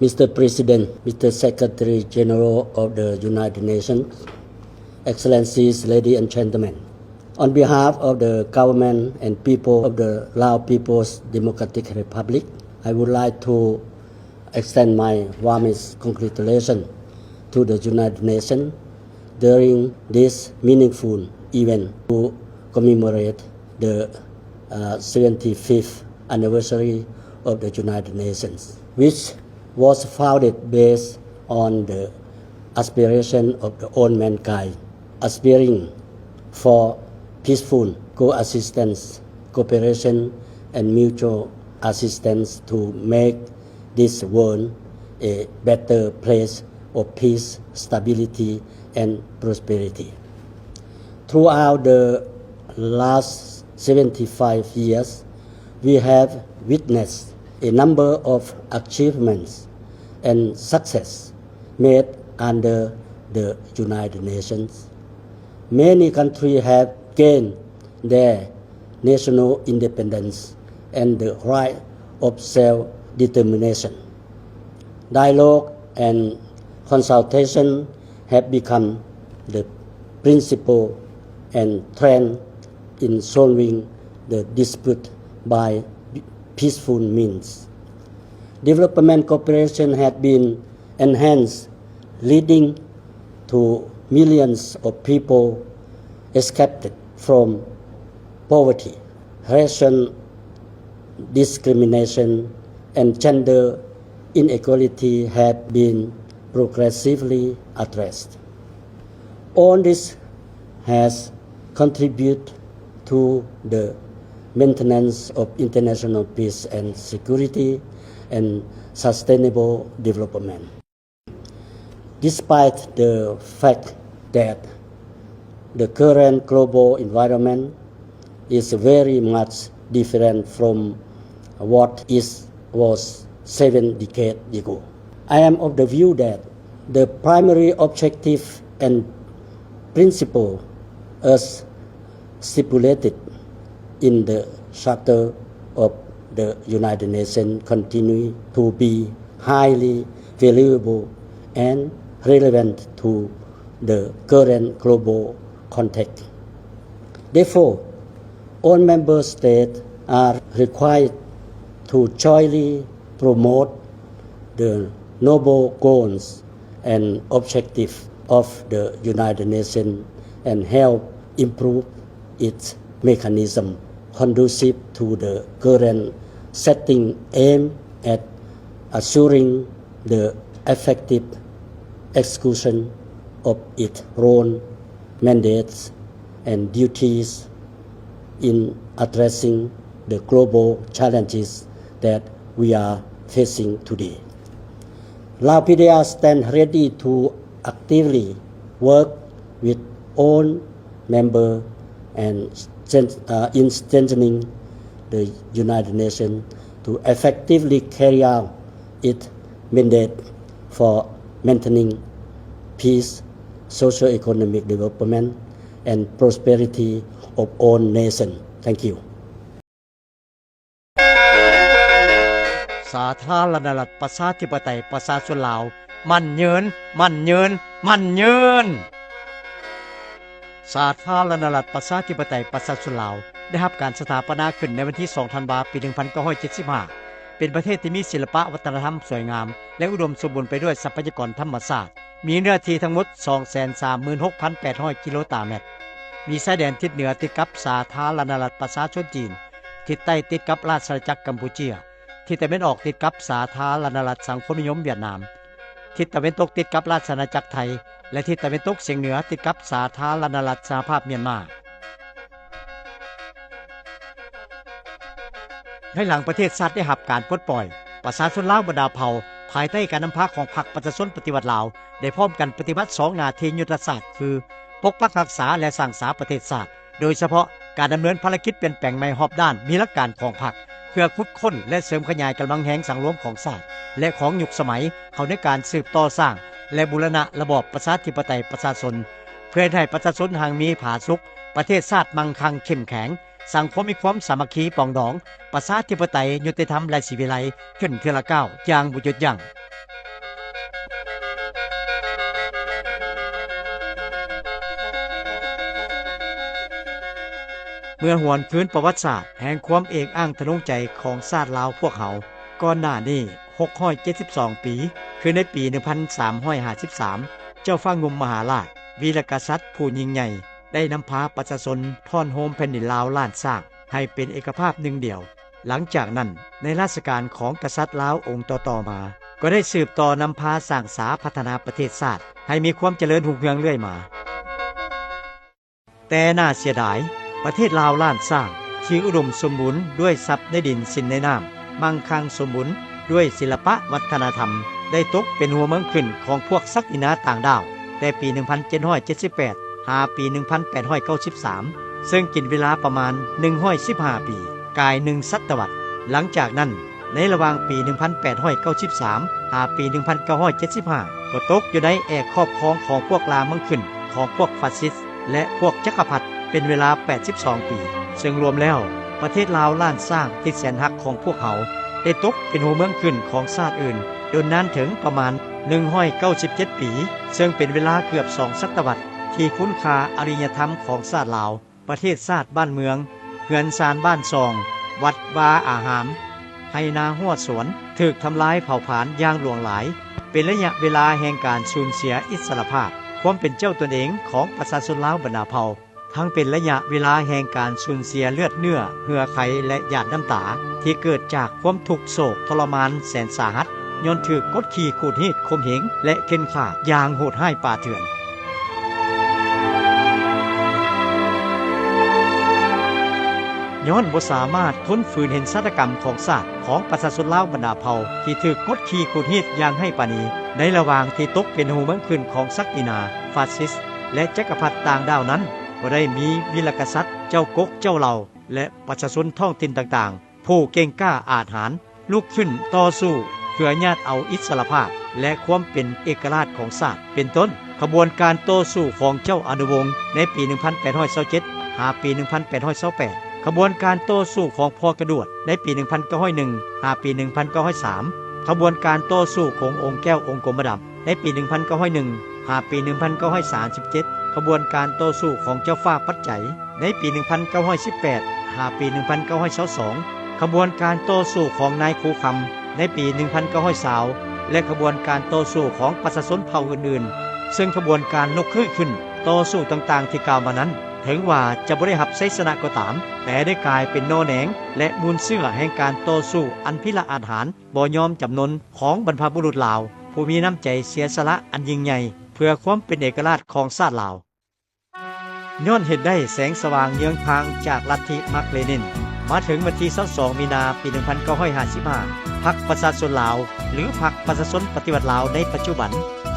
Mr. President, Mr. Secretary General of the United Nations, Excellencies, ladies and gentlemen, on behalf of the government and people of the Lao People's Democratic Republic, I would like to extend my warmest congratulations to the United Nations during this meaningful event to commemorate the 75th anniversary of the United Nations, which was founded based on the aspiration of all mankind, aspiring for peaceful coexistence, cooperation, and mutual assistance to make this world a better place of peace, stability, and prosperity. Throughout the last 75 years, we have witnessed a number of achievements and success made under the United Nations. Many countries have gained their national independence and the right of self-determination. Dialogue and consultation have become the principle and trend in solving the dispute by peaceful means. Development cooperation has been enhanced, leading to millions of people escaped from poverty, racial discrimination, and gender inequality have been progressively addressed. All this has contributed to the maintenance of international peace and security and sustainable development. Despite the fact that the current global environment is very much different from what it was 7 decades ago, I am of the view that the primary objective and principle as stipulated in the Charter of the United Nations continue to be highly valuable and relevant to the current global context. Therefore, all member states are required to jointly promote the noble goals and objectives of the United Nations and help improve its mechanism conducive to the current setting aimed at assuring the effective execution of its role, mandates, and duties in addressing the global challenges that we are facing today. Lao PDR stands ready to actively work with all members and in strengthening the United Nations to effectively carry out its mandate for maintaining peace, socio-economic development, and prosperity of all nations. Thank you. สาธารณรัฐประชาธิปไตยประชาชนลาวมั่นยืนมั่นยืนมั่นยืนสาธารณรัฐประชาธิปไตยประชาชนลาวได้รับการสถาปนาขึ้นในวันที่ 2 ธันวาคม ปี 1975 เป็นประเทศที่มีศิลปะวัฒนธรรมสวยงามและอุดมสมบูรณ์ไปด้วยทรัพยากรธรรมชาติมีเนื้อที่ทั้งหมด 236,800 กิโลตารางเมตรมีชายแดนทิศเหนือติดกับสาธารณรัฐประชาชนจีนทิศใต้ติดกับราชอาณาจักรกัมพูเชียทิศตะวันออกติดกับสาธารณรัฐสังคมนิยมเวียดนามทิศตะวันตกติดกับราชอาณาจักรไทยและทิศตะวันตกเฉียงเหนือติดกับสาธารณรัฐสหภาพเมียนมาในหลังประเทศชาติได้รับการปลดปล่อยประชาชนลาวบรรดาเผ่าภายใต้การนำพาของพรรคประชาชนปฏิวัติลาวได้พร้อมกันปฏิบัติ2หน้าที่ยุทธศาสตร์คือปกปักรักษาและสร้างสรรค์ประเทศชาติโดยเฉพาะการดำเนินภารกิจเปลี่ยนแปลงใหม่รอบด้านมีหลักการของพรรคเพื่อขุดค้นและเสริมขยายกำลังแห่งสังรวมของชาติและของยุคสมัยเข้าในการสืบต่อสร้างและบูรณะระบอบประชาธิปไตยประชาชนเพื่อให้ประชาชนห่างมีผาสุกประเทศชาติมั่งคั่งเข้มแข็ง สังคมมีความสามัคคีปองดองประชาธิปไตยยุติธรรมและศิวิไลย์ขึ้นเทื่อละก้าวอย่างบ่หยุดยั้งเมื่อหวนคืนประวัติศาสตร์แห่งความเอกอ้างทะนงใจของชาติลาวพวกเขาก่อนหน้านี้672 ปีคือในปี 1353 เจ้าฟ้างุมมหาราชวีรกษัตริย์ผู้ยิ่งใหญ่ได้นำพาประชาชนท่อนโฮมแผ่นดินลาวล้านสร้างให้เป็นเอกภาพหนึ่งเดียวหลังจากนั้นในราชการของกษัตริย์ลาวองค์ต่อๆมาก็ได้สืบต่อนำพาสร้างสาพัฒนาประเทศชาติให้มีความเจริญรุ่งเรืองเรื่อยมาแต่น่าเสียดายประเทศลาวล้านสร้างที่อุดมสมบูรณ์ด้วยทรัพย์ในดินสินในน้ำมั่งคั่งสมบูรณ์ด้วยศิลปะวัฒนธรรมได้ตกเป็นหัวเมืองขึ้นของพวกศักดินาต่างดาวแต่ปี 1778 หาปี 1893 ซึ่งกินเวลาประมาณ 115 ปี กาย1ศตวรรษหลังจากนั้นในระหว่างปี 1893 หาปี 1975 ก็ตกอยู่ในแอกครอบครองของพวกลาเมืองขึ้นของพวกฟาสซิสต์และพวกจักรพรรดิเป็นเวลา 82 ปี ซึ่งรวมแล้วประเทศลาวล้านสร้างที่แสนหักของพวกเขาได้ตกเป็นหัวเมืองขึ้นของชาติอื่นจนนานถึงประมาณ 197 ปี ซึ่งเป็นเวลาเกือบ2ศตวรรษที่คุณค่าอริยธรรมของชาติลาวประเทศชาติบ้านเมืองเฮือนซานบ้านซอง วัดวาอาหามไฮนาหัวสวนถูกทำลายเผ่าผลาญอย่างหลวงหลายเป็นระยะเวลาแห่งการสูญเสียอิสรภาพความเป็นเจ้าตนเองของประชาชนลาวบรรดาเผ่าทั้งเป็นระยะเวลาแห่งการสูญเสียเลือดเนื้อเหือไขและหยาดน้ำตาที่เกิดจากความทุกข์โศกทรมานแสนสาหัสย้อนถูกกดขี่ขูดรีดข่มเหงและเข็นฆ่าอย่างโหดร้ายป่าเถื่อนย้อนบ่สามารถทนฝืนเห็นฆาตกรรมของชาติของประชาชนลาวบรรดาเผ่าที่ถูกกดขี่ขูดรีดอย่างให้ปานีในระหว่างที่ตกเป็นหัวเมืองขึ้นของศักดินาฟาสซิสต์และจักรพรรดิต่างดาวนั้นก็ได้มีวีรกษัตริย์เจ้ากกเจ้าเหล่าและประชาชนท้องถิ่นต่างๆผู้เก่งกล้าอาจหาญลุกขึ้นต่อสู้เพื่อญาติเอาอิสรภาพและความเป็นเอกราชของชาติเป็นต้นขบวนการต่อสู้ของเจ้าอนุวงศ์ในปี 1827 หาปี 1828 ขบวนการต่อสู้ของพ่อกระดวดในปี 1901 หาปี 1903 ขบวนการต่อสู้ขององค์แก้วองค์กรมดำในปี 1901 หาปี 1937 ขบวนการต่อสู้ของเจ้าฟ้าปัจจัยในปี 1918 หาปี 1922 ขบวนการต่อสู้ของนายคูคำในปี 1920 และขบวนการต่อสู้ของประชาชนเผ่าอื่นๆซึ่งขบวนการลุกขึ้นต่อสู้ต่างๆที่กล่าวมานั้นถึงว่าจะบ่ได้รับชัยชนะก็ตามแต่ได้กลายเป็นโนแหนงและมูลเชื่อแห่งการต่อสู้อันพิละอาถรรพ์บ่ยอมจำนนของบรรพบุรุษลาวผู้มีน้ำใจเสียสละอันยิ่งใหญ่เพื่อความเป็นเอกราชของชาติลาวย้อนเห็นได้แสงสว่างเยืองพางจากลัทธิมาร์กเลนินมาถึงวันที่22 มีนาปี 1955 พรรคประชาชนลาวหรือพรรคประชาชนปฏิวัติลาวในปัจจุบัน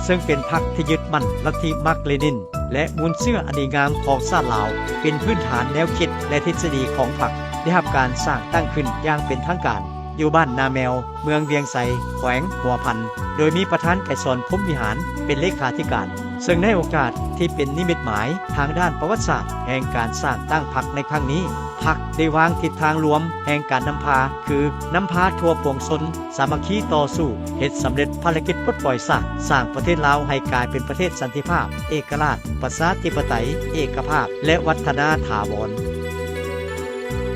ซึ่งเป็นพรรคที่ยึดมั่นลัทธิมาร์กเลนินและมูลเชื่ออันดีงามของชาติลาวเป็นพื้นฐานแนวคิดและทฤษฎีของพรรคได้รับการสร้างตั้งขึ้นอย่างเป็นทางการอยู่บ้านนาแมวเมืองเวียงไสแขวงหัวพันโดยมีประธานไกรสอนพรหมวิหารเป็นเลขาธิการซึ่งในโอกาสที่เป็นนิมิตหมายทางด้านประวัติศาสตร์แห่งการสร้างตั้งพรรคในครั้งนี้พรรคได้วางทิศทางรวมแห่งการนำพาคือนำพาทั่วปวงชนสามัคคีต่อสู้เฮ็ดสำเร็จภารกิจปลดปล่อยชาติสร้างประเทศลาวให้กลายเป็นประเทศสันติภาพเอกราชประชาธิปไตยเอกภาพและวัฒนถาวร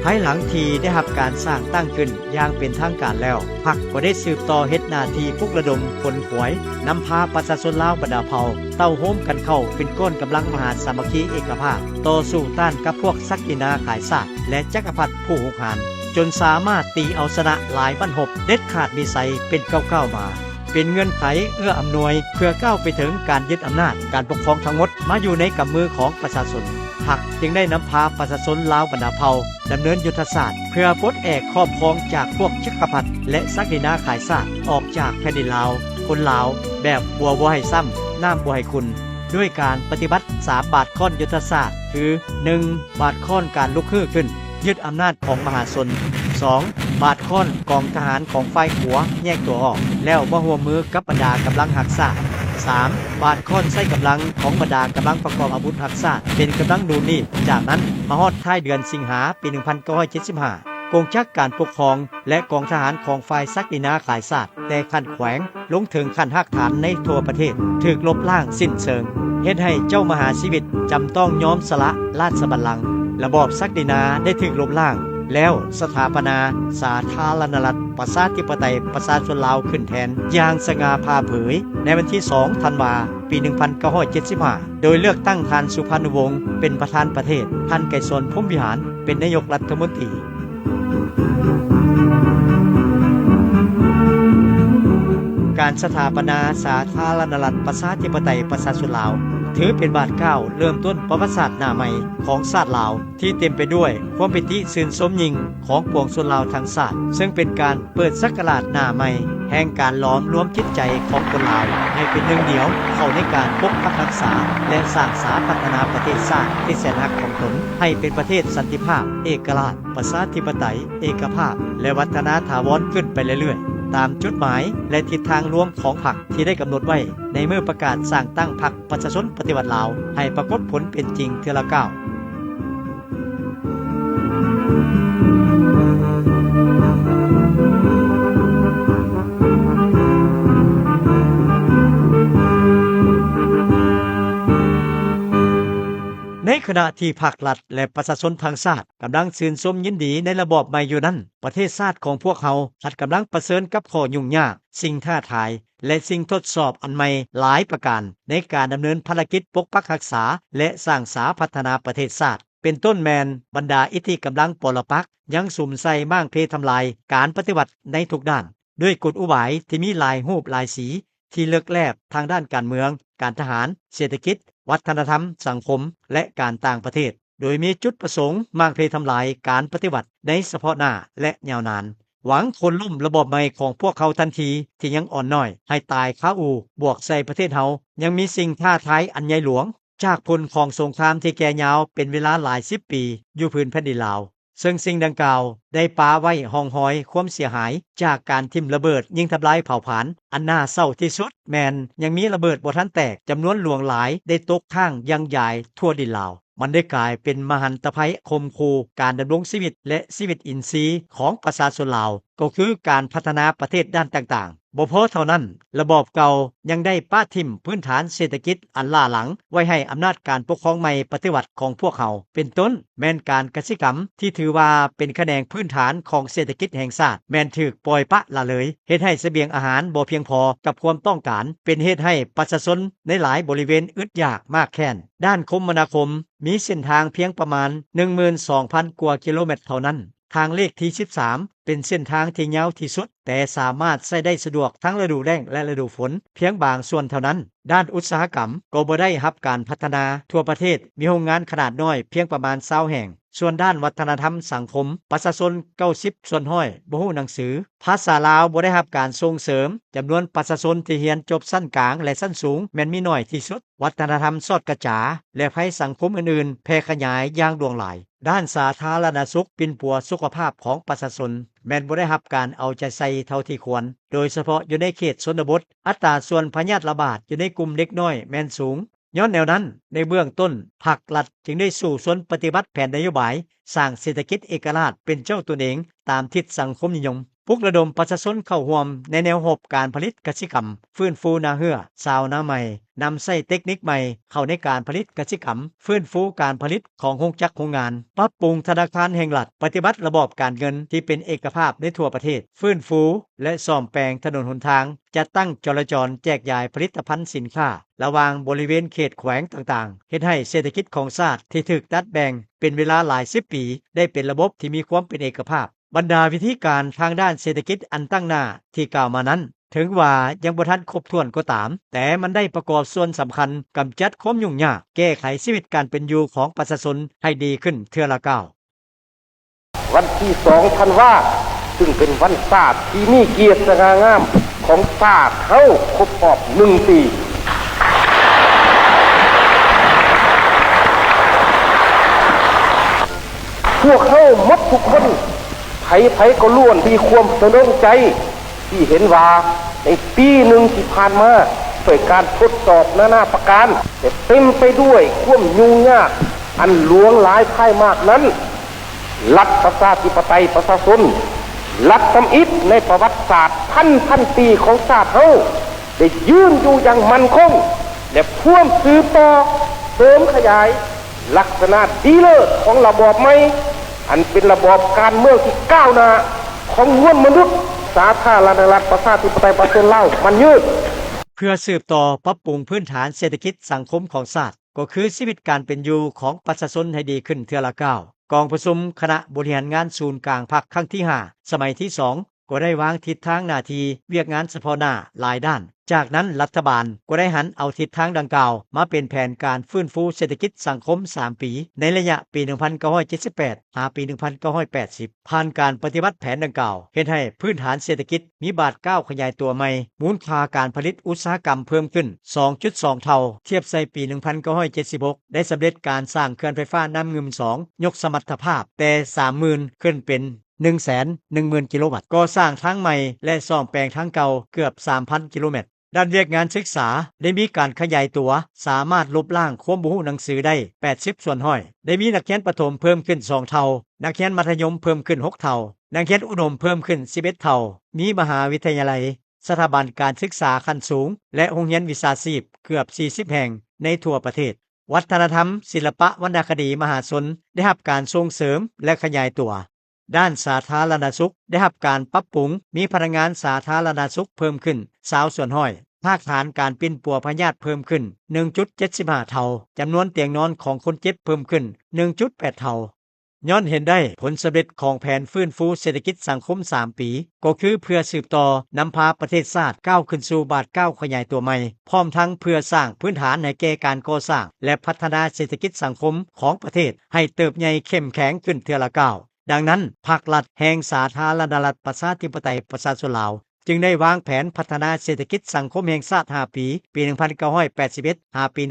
ภายหลังที่ได้รับการสร้างตั้งขึ้นอย่างเป็นทางการแล้วพรรคก็ได้สืบต่อเฮ็ดหน้าที่ปลุกระดมคนขวยนำพาประชาชนลาวบรรดาเผ่าเต้าโฮมกันเข้าเป็นก้นกำลังมหาสามัคคีเอกภาพต่อสู้ต้านกับพวกศักดินาขายชาติและจักรพรรดิผู้หุกหาญจนสามารถตีเอาชนะหลายบรรพบเด็ดขาดวิสัยเป็นก้าวๆมาเป็นเงื่อนไขเอื้ออำนวยเพื่อก้าวไปถึงการยึดอำนาจการปกครองทั้งหมดมาอยู่ในกำมือของประชาชนพรรคจึงได้นำพาประชาชนลาวบรรดาเผ่าดำเนินยุทธศาสตร์เพื่อปลดแอกครอบครองจากพวกจักรพรรดิและศักดินาขายชาติออกจากแผ่นดินลาวคนลาวแบบบัวบ่ให้ซ้ำน้ำบ่ให้คุณด้วยการปฏิบัติ3บาทข้อนยุทธศาสตร์คือ 1. บาทข้อนการลุกขึ้นยึดอำนาจของมหาชน 2. บาทข้อนกองทหารของฝ่ายขัวแยกตัวออกแล้วมาร่วมมือกับบรรดากำลังหักษา 3. บาดค้อนใช้กำลังของบรรดากำลังประกอบอาวุธรักษาเป็นกำลังดูนี่จากนั้นมาฮอดท้ายเดือนสิงหาปี 1975 กองจักการปกครองและกองทหารของฝ่ายศักดินาขายศาสตร์แต่ขั้นแขวงลงถึงขั้นหักฐานในทั่วประเทศถูกลบล้างสิ้นเชิงเฮ็ดให้เจ้ามหาชีวิตจำต้องยอมสละราชบัลลังก์ระบอบศักดินาได้ถูกลบล้างแล้วสถาปนาสาธารณรัฐประชาธิปไตยประชาชนลาวขึ้นแทนอย่างสง่าผ่าเผยในวันที่ 2 ธันวาคม ปี 1975 โดยเลือกตั้งท่านสุพรรณวงศ์เป็นประธานประเทศท่านไกรสนพรหมวิหารเป็นนายกรัฐมนตรีการสถาปนาสาธารณรัฐประชาธิปไตยประชาชนลาวถือเป็นบาทก้าวเริ่มต้นประวัติศาสตร์หน้าใหม่ของชาติลาวที่เต็มไปด้วยความปิติชื่นชมยิ่งของปวงชนลาวทั้งชาติซึ่งเป็นการเปิดศักราชหน้าใหม่แห่งการล้อมรวมจิตใจของคนลาวให้เป็นหนึ่งเดียวเข้าในการปกปักรักษาและสร้างสาพัฒนาประเทศชาติที่แสนรักของตนให้เป็นประเทศสันติภาพเอกราชประชาธิปไตยเอกภาพและวัฒนถาวรขึ้นไปเรื่อยๆตามจุดหมายและทิศทางรวมของพรรคที่ได้กำหนดไว้ในเมื่อประกาศสร้างตั้งพรรคประชาชนปฏิวัติลาวให้ปรากฏผลเป็นจริงเทื่อละก้าวในขณะที่ภาครัฐและประชาชนทางชาติกำลังชื่นชมยินดีในระบอบใหม่อยู่นั้นประเทศชาติของพวกเขากำลังเผชิญกับข้อยุ่งยากสิ่งท้าทายและสิ่งทดสอบอันใหม่หลายประการในการดำเนินภารกิจปกปักรักษาและสร้างสาพัฒนาประเทศชาติเป็นต้นแมนบรรดาอิทธิกำลังปรปักษ์ยังสุ่มใส่ม่างเพทำลายการปฏิวัติในทุกด้านด้วยกลอุบายที่มีหลายรูปหลายสีที่เลือกแลบทางด้านการเมืองการทหารเศรษฐกิจวัฒนธรรมสังคมและการต่างประเทศโดยมีจุดประสงค์ม่างเพทำลายการปฏิวัติในเฉพาะหน้าและยาวนานหวังคนล่มระบบใหม่ของพวกเขาทันทีที่ยังอ่อนน้อยให้ตายคาอูบวกใส่ประเทศเฮายังมีสิ่งท้าทายอันใหญ่หลวงจากผลของสงครามที่แก่ยาวเป็นเวลาหลาย10ปีอยู่พื้นแผ่นดินลาวซึ่งสิ่งดังกล่าวได้ปาไว้ห้องหอยความเสียหายจากการทิ่มระเบิดยิงทำลายเผ่าผลาญอันน่าเศร้าที่สุดแมนยังมีระเบิดบ่ทันแตกจำนวนหลวงหลายได้ตกข้างยังใหญ่ทั่วดินลาวมันได้กลายเป็นมหันตภัยคมคูการดำรงชีวิตและชีวิตอินทรีย์ของประชาชนลาวก็คือการพัฒนาประเทศด้านต่างๆบ่พอเท่านั้นระบอบเก่ายังได้ป้าทิ่มพื้นฐานเศรษฐกิจอันล้าหลังไว้ให้อำนาจการปกครองใหม่ปฏิวัติของพวกเขาเป็นต้นแม้นการกสิกรรมที่ถือว่าเป็นคะแนนพื้นฐานของเศรษฐกิจแห่งชาติแม้นถูกปล่อยปะละเลยเฮ็ดให้เสบียงอาหารบ่เพียงพอกับความต้องการเป็นเหตุให้ประชาชนในหลายบริเวณอึดยากมากแค้นด้านคมนาคมมีเส้นทางเพียงประมาณ 12,000 กว่ากิโลเมตรเท่านั้นทางเลขที่13เป็นเส้นทางที่ยาวที่สุดแต่สามารถใช้ได้สะดวกทั้งฤดูแล้งและฤดูฝนเพียงบางส่วนเท่านั้นด้านอุตสาหกรรมก็บ่ได้รับการพัฒนาทั่วประเทศมีโรงงานขนาดน้อยเพียงประมาณ20แห่งส่วนด้านวัฒนธรรมสังคมประชาชน90%บ่ฮู้หนังสือภาษาลาวบ่ได้รับการส่งเสริมจำนวนประชาชนที่เรียนจบชั้นกลางและชั้นสูงแม้นมีน้อยที่สุดวัฒนธรรมสอดกระจาและภัยสังคมอื่นๆแพร่ขยายอย่างดวงหลายด้านสาธารณสุขปิ่นปัวสุขภาพของประชาชนแม้นบ่ได้รับการเอาใจใส่เท่าที่ควรโดยเฉพาะอยู่ในเขตชนบทอัตราส่วนพยาธิระบาดอยู่ในกลุ่มเด็กน้อยแม้นสูงย้อนแนวนั้นในเบื้องต้นภาครัฐจึงได้สู่สนปฏิบัติแผนนโยบายสร้างเศรษฐกิจเอกราชเป็นเจ้าตนเองตามทิศสังคมนิยมปลุกระดมประชาชนเข้าร่วมในแนวรบการผลิตกสิกรรมฟื้นฟูนาเหือชาวนาใหม่นำใช้เทคนิคใหม่เข้าในการผลิตกสิกรรมฟื้นฟูการผลิตของโรงจักรโรงงานปรับปรุงธนาคารแห่งรัฐปฏิบัติระบอบการเงินที่เป็นเอกภาพในทั่วประเทศฟื้นฟูและซ่อมแปลงถนนหนทางจัดตั้งจราจรแจกจ่ายผลิตภัณฑ์สินค้าระหว่างบริเวณเขตแขวงต่างๆเฮ็ดให้เศรษฐกิจของชาติที่ถูกตัดแบ่งเป็นเวลาหลาย10ปีได้เป็นระบบที่มีความเป็นเอกภาพบรรดาวิธีการทางด้านเศรษฐกิจอันตั้งหน้าที่กล่าวมานั้นถึงว่ายังบ่ทันครบถ้วนก็ตามแต่มันได้ประกอบส่วนสำคัญกำจัดความยุ่งยากแก้ไขชีวิตการเป็นอยู่ของประชาชนให้ดีขึ้นเทื่อละก้าววันที่2ธันวาคมซึ่งเป็นวันชาติที่มีเกียรติสง่างามของชาติเฮาครบรอบ1ปีพวกเฮาหมดทุกคนไผก็ล้วนมีความสนใจที่เห็นว่าในปีหนึ่งที่ผ่านมา ด้วยการทดสอบนานาประการแต่เต็มไปด้วยความยุ่งยากอันหลวงหลายพ่ายมากนั้นรัฐประชาธิปไตยประชาชนรัฐทำอิฐในประวัติศาสตร์พันปีของชาติเฮาได้ยืนอยู่อย่างมั่นคงและพ่วงสืบต่อเสริมขยายลักษณะดีเลิศของระบอบใหม่อันเป็นระบอบการเมืองที่ก้าวหน้าของมวลมนุษย์สาธารณรัฐประชาธิปไตยประชาชนลาวมันยืดเพื่อสืบต่อปรับปรุงพื้นฐานเศรษฐกิจสังคมของชาติก็คือชีวิตการเป็นอยู่ของประชาชนให้ดีขึ้นเทื่อละก้าวกองประชุมคณะบริหารงานศูนย์กลางพรรคครั้งที่5สมัยที่2ก็ได้วางทิศทางหน้าที่เวียกงานเฉพาะหน้าหลายด้านจากนั้นรัฐบาลก็ได้หันเอาทิศทางดังกล่าวมาเป็นแผนการฟื้นฟูเศรษฐกิจสังคม3ปีในระยะปี 1978 หาปี 1980 ผ่านการปฏิบัติแผนดังกล่าวเฮ็ดให้พื้นฐานเศรษฐกิจมีบาดก้าวขยายตัวใหม่มูลค่าการผลิตอุตสาหกรรมเพิ่มขึ้น 2.2 เท่าเทียบใส่ปี 1976 ได้สำเร็จการสร้างเขื่อนไฟฟ้าน้ำงึม2ยกสมรรถภาพแต่ 30,000 ขึ้นเป็น110,000 กิโลวัตต์ก่อสร้างทางใหม่และซ่อมแปลงทางเก่าเกือบ 3,000 กิโลเมตรด้านเวียกงานศึกษาได้มีการขยายตัวสามารถลบล้างความบ่รู้หนังสือได้80ส่วนห้อยได้มีนักเรียนประถมเพิ่มขึ้น2เท่านักเรียนมัธยมเพิ่มขึ้น6เท่านักเรียนอุดมเพิ่มขึ้น11เท่ามีมหาวิทยาลัยสถาบันการศึกษาขั้นสูงและโรงเรียนวิชาชีพเกือบ40แห่งในทั่วประเทศวัฒนธรรมศิลปะวรรณคดีมหาชนได้รับการส่งเสริมและขยายตัวด้านสาธารณสุขได้รับการปรับปรุงมีพนักงานสาธารณสุขเพิ่มขึ้น20ส่วนห้อยภาคฐานการปิ้นปัวพยาธิเพิ่มขึ้น 1.75 เท่าจำนวนเตียงนอนของคนเจ็บเพิ่มขึ้น 1.8 เท่าย้อนเห็นได้ผลสำเร็จของแผนฟื้นฟูเศรษฐกิจสังคม3ปีก็คือเพื่อสืบต่อนำพาประเทศชาติก้าวขึ้นสู่บาทก้าวขยายตัวใหม่พร้อมทั้งเพื่อสร้างพื้นฐานให้แก่การก่อสร้างและพัฒนาเศรษฐกิจสังคมของประเทศให้เติบใหญ่เข้มแข็งขึ้นเทื่อละก้าวดังนั้นภาครัฐแห่งสาธารณรัฐประชาธิปไตยประชาชนลาวจึงได้วางแผนพัฒนาเศรษฐกิจสังคมแห่งชาติ5ปีปี 1981 หาปี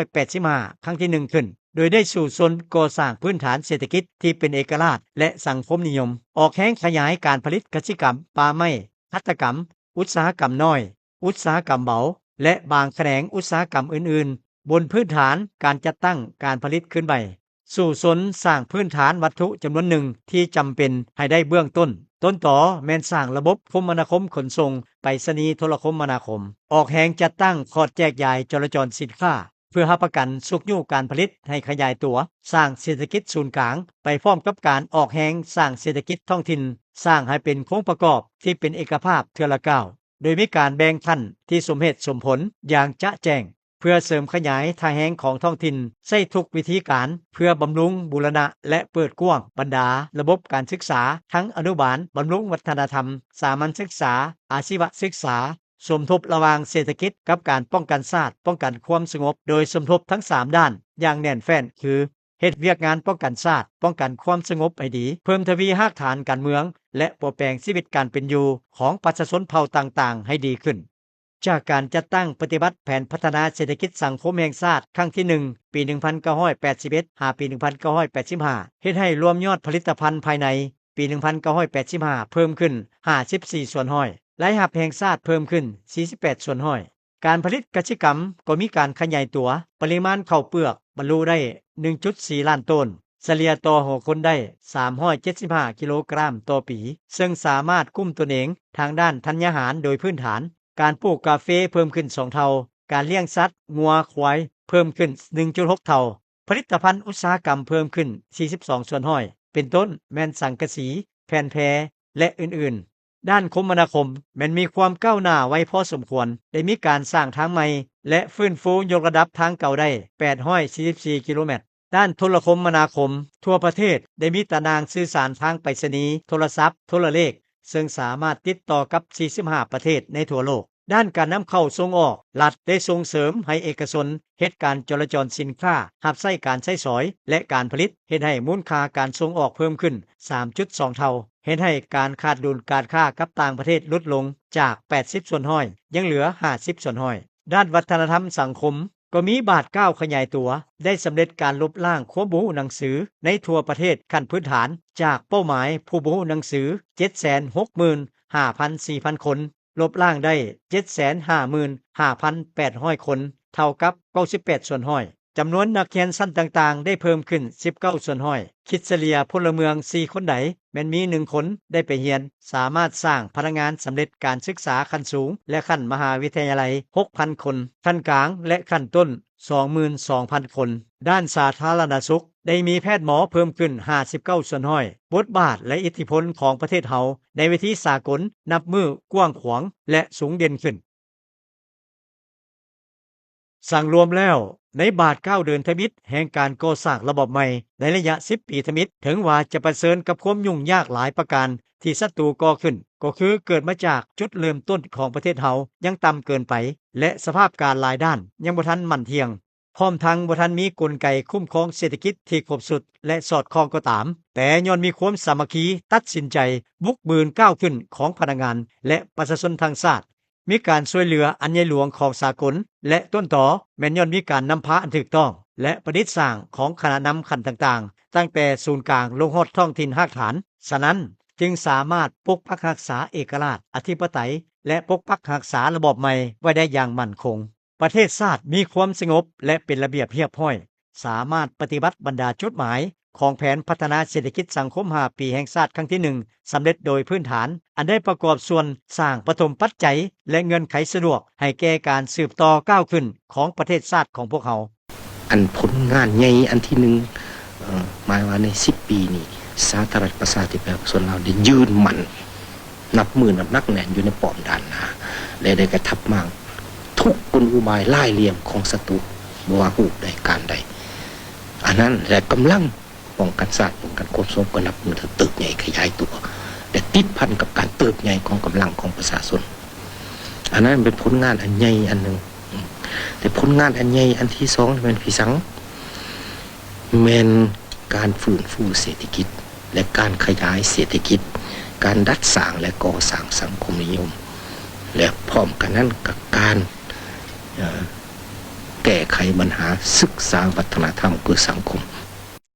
1985 ครั้งที่ 1 ขึ้นโดยได้สู่ชนก่อสร้างพื้นฐานเศรษฐกิจที่เป็นเอกราชและสังคมนิยมออกแห่งขยายการผลิตกสิกรรมป่าไม้หัตถกรรมอุตสาหกรรมน้อยอุตสาหกรรมเบาและบางแขนงอุตสาหกรรมอื่นๆบนพื้นฐานการจัดตั้งการผลิตขึ้นใหม่สู่ชนสร้างพื้นฐานวัตถุจำนวนหนึ่งที่จำเป็นให้ได้เบื้องต้นต่อแม่นสร้างระบบคมนาคมขนส่งไปรษณีย์โทรคมนาคมออกแห่งจัดตั้งคอร์ดแจกจ่ายจราจรสินค้าเพื่อรับประกันสุกยู่การผลิตให้ขยายตัวสร้างเศรษฐกิจศูนย์กลางไปพร้อมกับการออกแห่งสร้างเศรษฐกิจท้องถิ่นสร้างให้เป็นโครงประกอบที่เป็นเอกภาพเทื่อละก้าวโดยมีการแบ่งขั้นที่สมเหตุสมผลอย่างจะแจ้งเพื่อเสริมขยายท่าแห้งของท้องถิ่นใช้ทุกวิธีการเพื่อบำรุงบูรณะและเปิดกว้างบรรดาระบบการศึกษาทั้งอนุบาลบำรุงวัฒนธรรมสามัญศึกษาอาชีวศึกษาสมทบระหว่างเศรษฐกิจกับการป้องกันชาติป้องกันความสงบโดยสมทบทั้ง3ด้านอย่างแน่นแฟ้นคือเฮ็ดเวียกงานป้องกันชาติป้องกันความสงบให้ดีเพิ่มทวีรากฐานการเมืองและปรับแปลงชีวิตการเป็นอยู่ของประชาชนเผ่าต่างๆให้ดีขึ้นจากการจัดตั้งปฏิบัติแผนพัฒนาเศรษฐกิจสังคมแห่งชาติครั้งที่1ปี 1981 หาปี 1985 เฮ็ดให้รวมยอดผลิตภัณฑ์ภายในปี 1985 เพิ่มขึ้น 54 ส่วนห้อยรายรับแห่งชาติเพิ่มขึ้น 48 ส่วนห้อยการผลิตกสิกรรมก็มีการขยายตัวปริมาณข้าวเปลือกบรรลุได้ 1.4 ล้านต้นเฉลี่ยต่อหัวคนได้375กิโลกรัมต่อปีซึ่งสามารถกุ้มตนเองทางด้านธัญญาหารโดยพื้นฐานการปลูกกาเฟเพิ่มขึ้น2เท่าการเลี้ยงสัตว์งัวควายเพิ่มขึ้น 1.6 เท่าผลิตภัณฑ์อุตสาหกรรมเพิ่มขึ้น42ส่วนห้อยเป็นต้นแม่นสังกะสีแผ่นแพรและอื่นๆด้านคมนาคมแม้นมีความก้าวหน้าไว้พอสมควรได้มีการสร้างทางใหม่และฟื้นฟูยกระดับทางเก่าได้844กิโลเมตรด้านโทรคมนาคมทั่วประเทศได้มีตารางสื่อสารทางไปรษณีย์โทรศัพท์โทรเลขซึ่งสามารถติดต่อกับ45ประเทศในทั่วโลกด้านการนำเข้าส่งออกรัฐได้ส่งเสริมให้เอกชนเฮ็ดการจราจรสินค้ารับใช้การใช้สอยและการผลิตเฮ็ดให้มูลค่าการส่งออกเพิ่มขึ้น 3.2 เท่าเฮ็ดให้การขาดดุลการค้ากับต่างประเทศลดลงจาก80ส่วนห้อยยังเหลือ50ส่วนห้อยด้านวัฒนธรรมสังคมก็มีบาทก้าวขยายตัวได้สำเร็จการลบล้างความบ่รู้หนังสือในทั่วประเทศขั้นพื้นฐานจากเป้าหมายผู้บ่รู้หนังสือ 765,400 คน ลบล้างได้ 755,800 คนเท่ากับ98ส่วนร้อยจำนวนนักเรียนชั้นต่างๆได้เพิ่มขึ้น19ส่วนร้อยคิดเฉลี่ยพลเมือง4คนใดแม้นมี1คนได้ไปเรียนสามารถสร้างพลังงานสำเร็จการศึกษาขั้นสูงและขั้นมหาวิทยาลัย 6,000 คนขั้นกลางและขั้นต้น 22,000 คนด้านสาธารณสุขได้มีแพทย์หมอเพิ่มขึ้น59ส่วนร้อยบทบาทและอิทธิพลของประเทศเฮาในเวทีสากลนับมือกว้างขวางและสูงเด่นขึ้นสั่งรวมแล้วในบาท9เดือนทมิตแห่งการก่อสร้างระบบใหม่ในระยะ10ปีทมิตถึงว่าจะประเสริญกับความยุ่งยากหลายประการที่ศัตรูก่อขึ้นก็คือเกิดมาจากจุดเริ่มต้นของประเทศเฮายังต่ำเกินไปและสภาพการหลายด้านยังบ่ทันมั่นเที่ยงพร้อมทั้งบ่ทันมีกลไกคุ้มครองเศรษฐกิจที่ครบสุดและสอดคล้องก็ตามแต่ย้อนมีความสามัคคีตัดสินใจบุกบืนก้าวขึ้นของพนักงานและประชาชนทางชาติมีการช่วยเหลืออันใหญ่หลวงของสากลและต้นต่อแม้นย้อนมีการนำพาอันถูกต้องและประดิษฐ์สร้างของคณะนำขั้นต่างๆตั้งแต่ศูนย์กลางลงฮอดท้องถิ่นรากฐานฉะนั้นจึงสามารถปกปักรักษาเอกราชอธิปไตยและปกปักรักษาระบอบใหม่ไว้ได้อย่างมั่นคงประเทศชาติมีความสงบและเป็นระเบียบเรียบร้อยสามารถปฏิบัติบรรดาจุดหมายของแผนพัฒนาเศรษฐกิจสังคม5ปีแห่งชาติครั้งที่1สำเร็จโดยพื้นฐานอันได้ประกอบส่วนสร้างปฐมปัจจัยและเงื่อนไขสะดวกให้แก่การสืบต่อก้าวขึ้นของประเทศชาติของพวกเขาอันผลงานใหญ่อันที่หมายว่าใน10ปีนี้สาธารณรัฐประชาธิปไตยส่วนเราได้ยืนมั่นนับมือนักแน่นอยู่ในป้อมด้านหน้าและได้กระทับมั่งทุกกลอุบายล่ายเหลี่ยมของศัตรูบ่ว่ารูปใดการใดอันนั้นและกำลังป้องกันชาติป้องกันความสงบก็นับมือเติบใหญ่ขยายตัวแต่ติดพันกับการเติบใหญ่ของกำลังของประชาชนอันนั้นเป็นผลงานอันใหญ่อันหนึ่งแต่ผลงานอันใหญ่อันที่สองเป็นพี่สังแม่นการฟื้นฟูเศรษฐกิจและการขยายเศรษฐกิจการดัดสร้างและก่อสร้างสังคมนิยมและพร้อมกันนั้นกับการแก้ไขปัญหาศึกษาวัฒนธรรมคือสังคม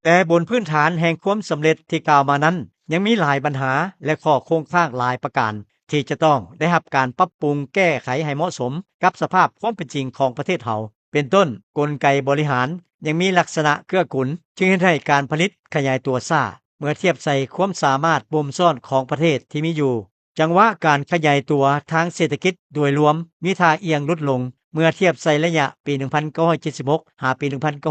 แต่บนพื้นฐานแห่งความสำเร็จที่กล่าวมานั้นยังมีหลายปัญหาและข้อโครงสร้างหลายประการที่จะต้องได้รับการปรับปรุงแก้ไขให้เหมาะสมกับสภาพความเป็นจริงของประเทศเฮาเป็นต้นกลไกบริหารยังมีลักษณะเกื้อกูลจึงเฮ็ดให้การผลิตขยายตัวช้าเมื่อเทียบใส่ความสามารถบ่มซ่อนของประเทศที่มีอยู่จังหวะการขยายตัวทางเศรษฐกิจโดยรวมมีท่าเอียงลดลงเมื่อเทียบใส่ระยะปี 1976 หาปี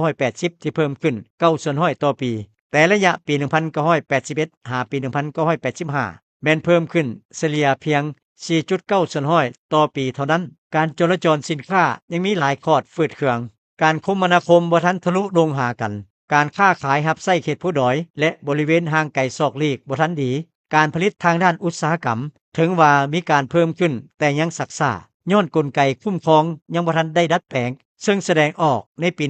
1980 ที่เพิ่มขึ้น9ส่วนร้อยต่อปีแต่ระยะปี 1981 หาปี 1985 แม้นเพิ่มขึ้นเฉลี่ยเพียง 4.9 ส่วนร้อยต่อปีเท่านั้นการจราจรสินค้ายังมีหลายคอดฝืดเคืองการคมนาคมบ่ทันทะลุลงหากันการค้าขายรับใช้เขตผู้ดอยและบริเวณห่างไกลซอกลีกบ่ทันดีการผลิตทางด้านอุตสาหกรรมถึงว่ามีการเพิ่มขึ้นแต่ยังสักซ่าย้อนกลไกคุ้มครองยังบ่ทันได้ดัดแปลงซึ่งแสดงออกในปี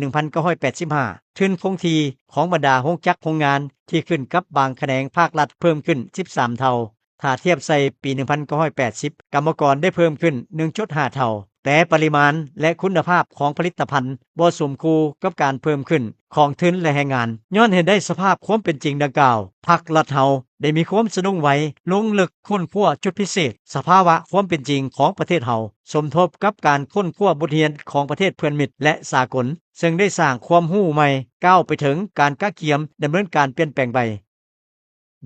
1985 ทุนคงที่ของบรรดาโรงจักรโรงงานที่ขึ้นกับบางแขนงภาครัฐเพิ่มขึ้น13เท่าถ้าเทียบใส่ปี 1980 กรรมกรได้เพิ่มขึ้น 1.5 เท่าแต่ปริมาณและคุณภาพของผลิตภัณฑ์บ่สมคู่กับการเพิ่มขึ้นของทุนและแรงงานย้อนเห็นได้สภาพความเป็นจริงดังกล่าวภาครัฐเฮาได้มีความสะดุ้งไว้ลงลึกค้นคว้าจุดพิเศษสภาวะความเป็นจริงของประเทศเฮาสมทบกับการค้นคว้าบทเรียนของประเทศเพื่อนมิตรและสากลซึ่งได้สร้างความรู้ใหม่ก้าวไปถึงการกะเกียมดำเนินการเปลี่ยนแปลงไป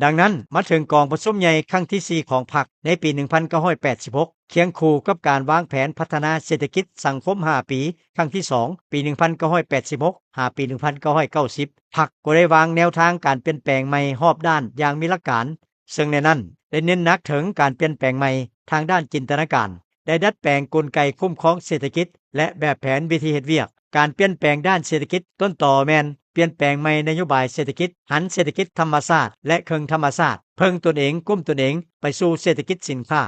ดังนั้นมาถึงกองประชุมใหญ่ครั้งที่4ของพรรคในปี 1986 เคียงคู่กับการวางแผนพัฒนาเศรษฐกิจสังคม5ปีครั้งที่2ปี 1986 หาปี 1990 พรรคก็ได้วางแนวทางการเปลี่ยนแปลงใหม่รอบด้านอย่างมีหลักการซึ่งในนั้นได้เน้นหนักถึงการเปลี่ยนแปลงใหม่ทางด้านจินตนาการได้ดัดแปลงกลไกคุ้มครองเศรษฐกิจและแบบแผนวิธีเฮ็ดเวียกการเปลี่ยนแปลงด้านเศรษฐกิจต้นต่อแม่นเปลี่ยนแปลงใหม่นโยบายเศรษฐกิจหันเศรษฐกิจธรรมชาติและครึ่งธรรมชาติเพิ่งตนเองกุ้มตนเองไปสู่เศรษฐกิจสินค้า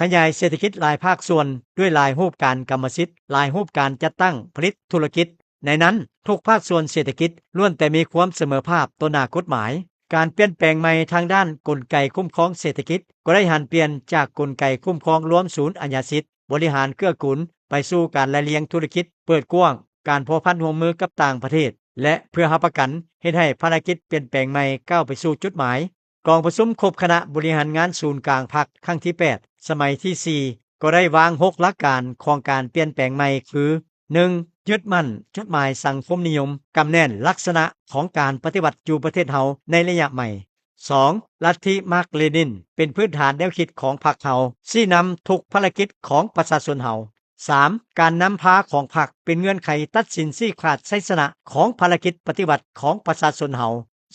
ขยายเศรษฐกิจหลายภาคส่วนด้วยหลายรูปการกรรมสิทธิ์หลายรูปการจัดตั้งผลิตธุรกิจในนั้นทุกภาคส่วนเศรษฐกิจล้วนแต่มีความเสมอภาพต่อหน้ากฎหมายการเปลี่ยนแปลงใหม่ทางด้านกลไกคุ้มครองเศรษฐกิจก็ได้หันเปลี่ยนจากกลไกคุ้มครองรวมศูนย์อาญาสิทธิ์บริหารเกื้อกูลไปสู่การรายเรียงธุรกิจเปิดกว้างการพัวพันร่วมมือกับต่างประเทศและเพื่อรับประกันเฮ็ดให้ภารกิจเปลี่ยนแปลงใหม่ก้าวไปสู่จุดหมายกองประชุมครบคณะบริหารงานศูนย์กลางพรรคครั้งที่8สมัยที่ ก็ได้วาง6หลักการของการเปลี่ยนแปลงใหม่คือ 1. ยึดมั่นจุดหมายสังคมนิยมกำแน่นลักษณะของการปฏิบัติอยู่ประเทศเฮาในระยะใหม่ 2. ลัทธิมาร์กเลนินเป็นพื้นฐานแนวคิดของพรรคเฮาชี้นำทุกภารกิจของประชาชนเฮา 3. การนำพาของพรรคเป็นเงื่อนไขตัดสินชี้ขาดชัยชนะของภารกิจปฏิบัติของประชาชนเฮา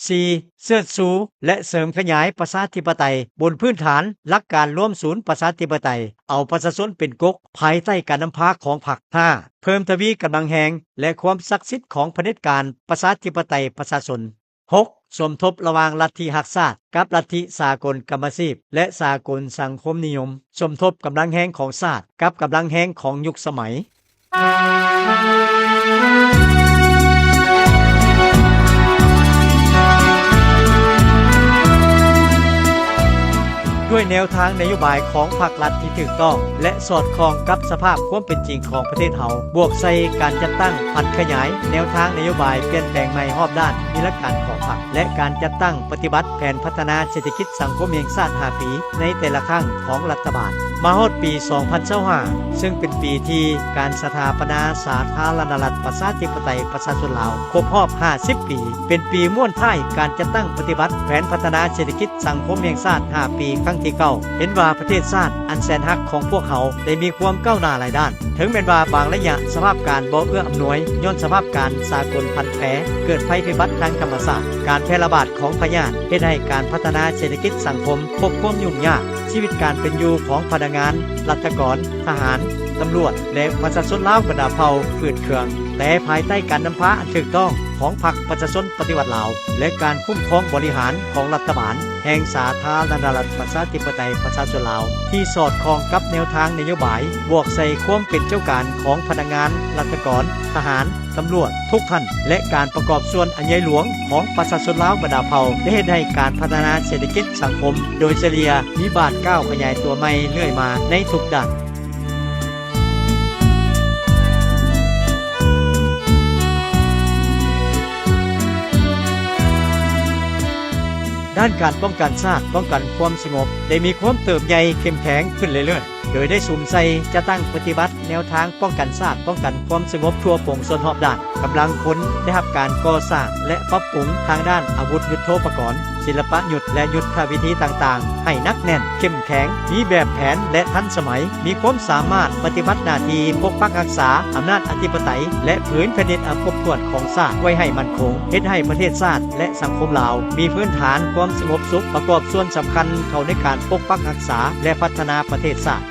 4. เสริฐสูและเสริมขยายประชาธิปไตยบนพื้นฐานหลักการร่วมศูนย์ประชาธิปไตยเอาประชาชนเป็นกกภายใต้การนำพาของพรรค 5. เพิ่มทวีกำลังแหงและความศักดิ์สิทธิ์ของเผด็จการประชาธิปไตยประชาชน 6. สมทบระหว่างลัทธิรักชาติกับลัทธิสากลกรรมอาชีพและสากลสังคมนิยมสมทบกำลังแหงของชาติกับกำลังแหงของยุคสมัยด้วยแนวทางนโยบายของพรรครัฐที่ถูกต้องและสอดคล้องกับสภาพความเป็นจริงของประเทศเฮาบวกใส่การจัดตั้งพัฒขยายแนวทางนโยบายเปลี่ยนแปลงใหม่รอบด้านมีหลักการของพรรคและการจัดตั้งปฏิบัติแผนพัฒนาเศรษฐกิจสังคมแห่งชาติ5ปีในแต่ละครั้งของรัฐบาลมาฮอดปี 2025ซึ่งเป็นปีที่การสถาปนาสาธารณรัฐประชาธิปไตยประชาชนลาวครบรอบ50ปีเป็นปีม่วนท้ายการจัดตั้งปฏิบัติแผนพัฒนาเศรษฐกิจสังคมแห่งชาติ5ปีครั้งที่9เห็นว่าประเทศชาติอันแสนฮักของพวกเขาได้มีความก้าวหน้าหลายด้านถึงแม้ว่าบางระยะสภาพการบ่เอื้ออำนวยย้อนสภาพการสากลพันแผรเกิดภัยพิบัติทางธรรมชาติการแพร่ระบาดของพยาธิเฮ็ดให้การพัฒนาเศรษฐกิจสังคมพบความยุ่งยากชีวิตการเป็นอยู่ของพนักงานรัฐกรทหารตำรวจและประชาชนลาวบรรดาเผ่าฝืดเคืองแต่ภายใต้การนำพาอันถูกต้องของพรรคประชาชนปฏิวัติลาวและการคุ้มครองบริหารของรัฐบาลแห่งสาธารณรัฐประชาธิปไตยประชาชนลาวที่สอดคล้องกับแนวทางนโยบายบวกใส่ความเป็นเจ้าการของพนักงานรัฐกรทหารตำรวจทุกท่านและการประกอบส่วนอันใหญ่หลวงของประชาชนลาวบรรดาเผ่าได้เฮ็ดให้การพัฒนาเศรษฐกิจสังคมโดยเฉลี่ยมีบาทก้าวขยายตัวใหม่เรื่อยมาในทุกด้านด้านการป้องกันชาติป้องกันความสงบได้มีความเติบใหญ่เข้มแข็งขึ้นเรื่อยๆโดยได้สุ่มใส่จะตั้งปฏิบัติแนวทางป้องกันชาติป้องกันความสงบทั่วปวงส่วนรอบด้านกำลังคนได้รับการก่อสร้างและปรับปรุงทางด้านอาวุธยุทโธปกรณ์ศิลปะยุทธและยุทธวิธีต่างๆให้นักแน่นเข้มแข็งมีแบบแผนและทันสมัยมีความสามารถปฏิบัติหน้าที่ปกปักรักษาอำนาจอธิปไตยและผืนแผ่นดินอันครบถ้วนของชาติไว้ให้มั่นคงเฮ็ดให้ประเทศชาติและสังคมลาวมีพื้นฐานความสงบสุขประกอบส่วนสำคัญเข้าในการปกปักรักษาและพัฒนาประเทศชาติ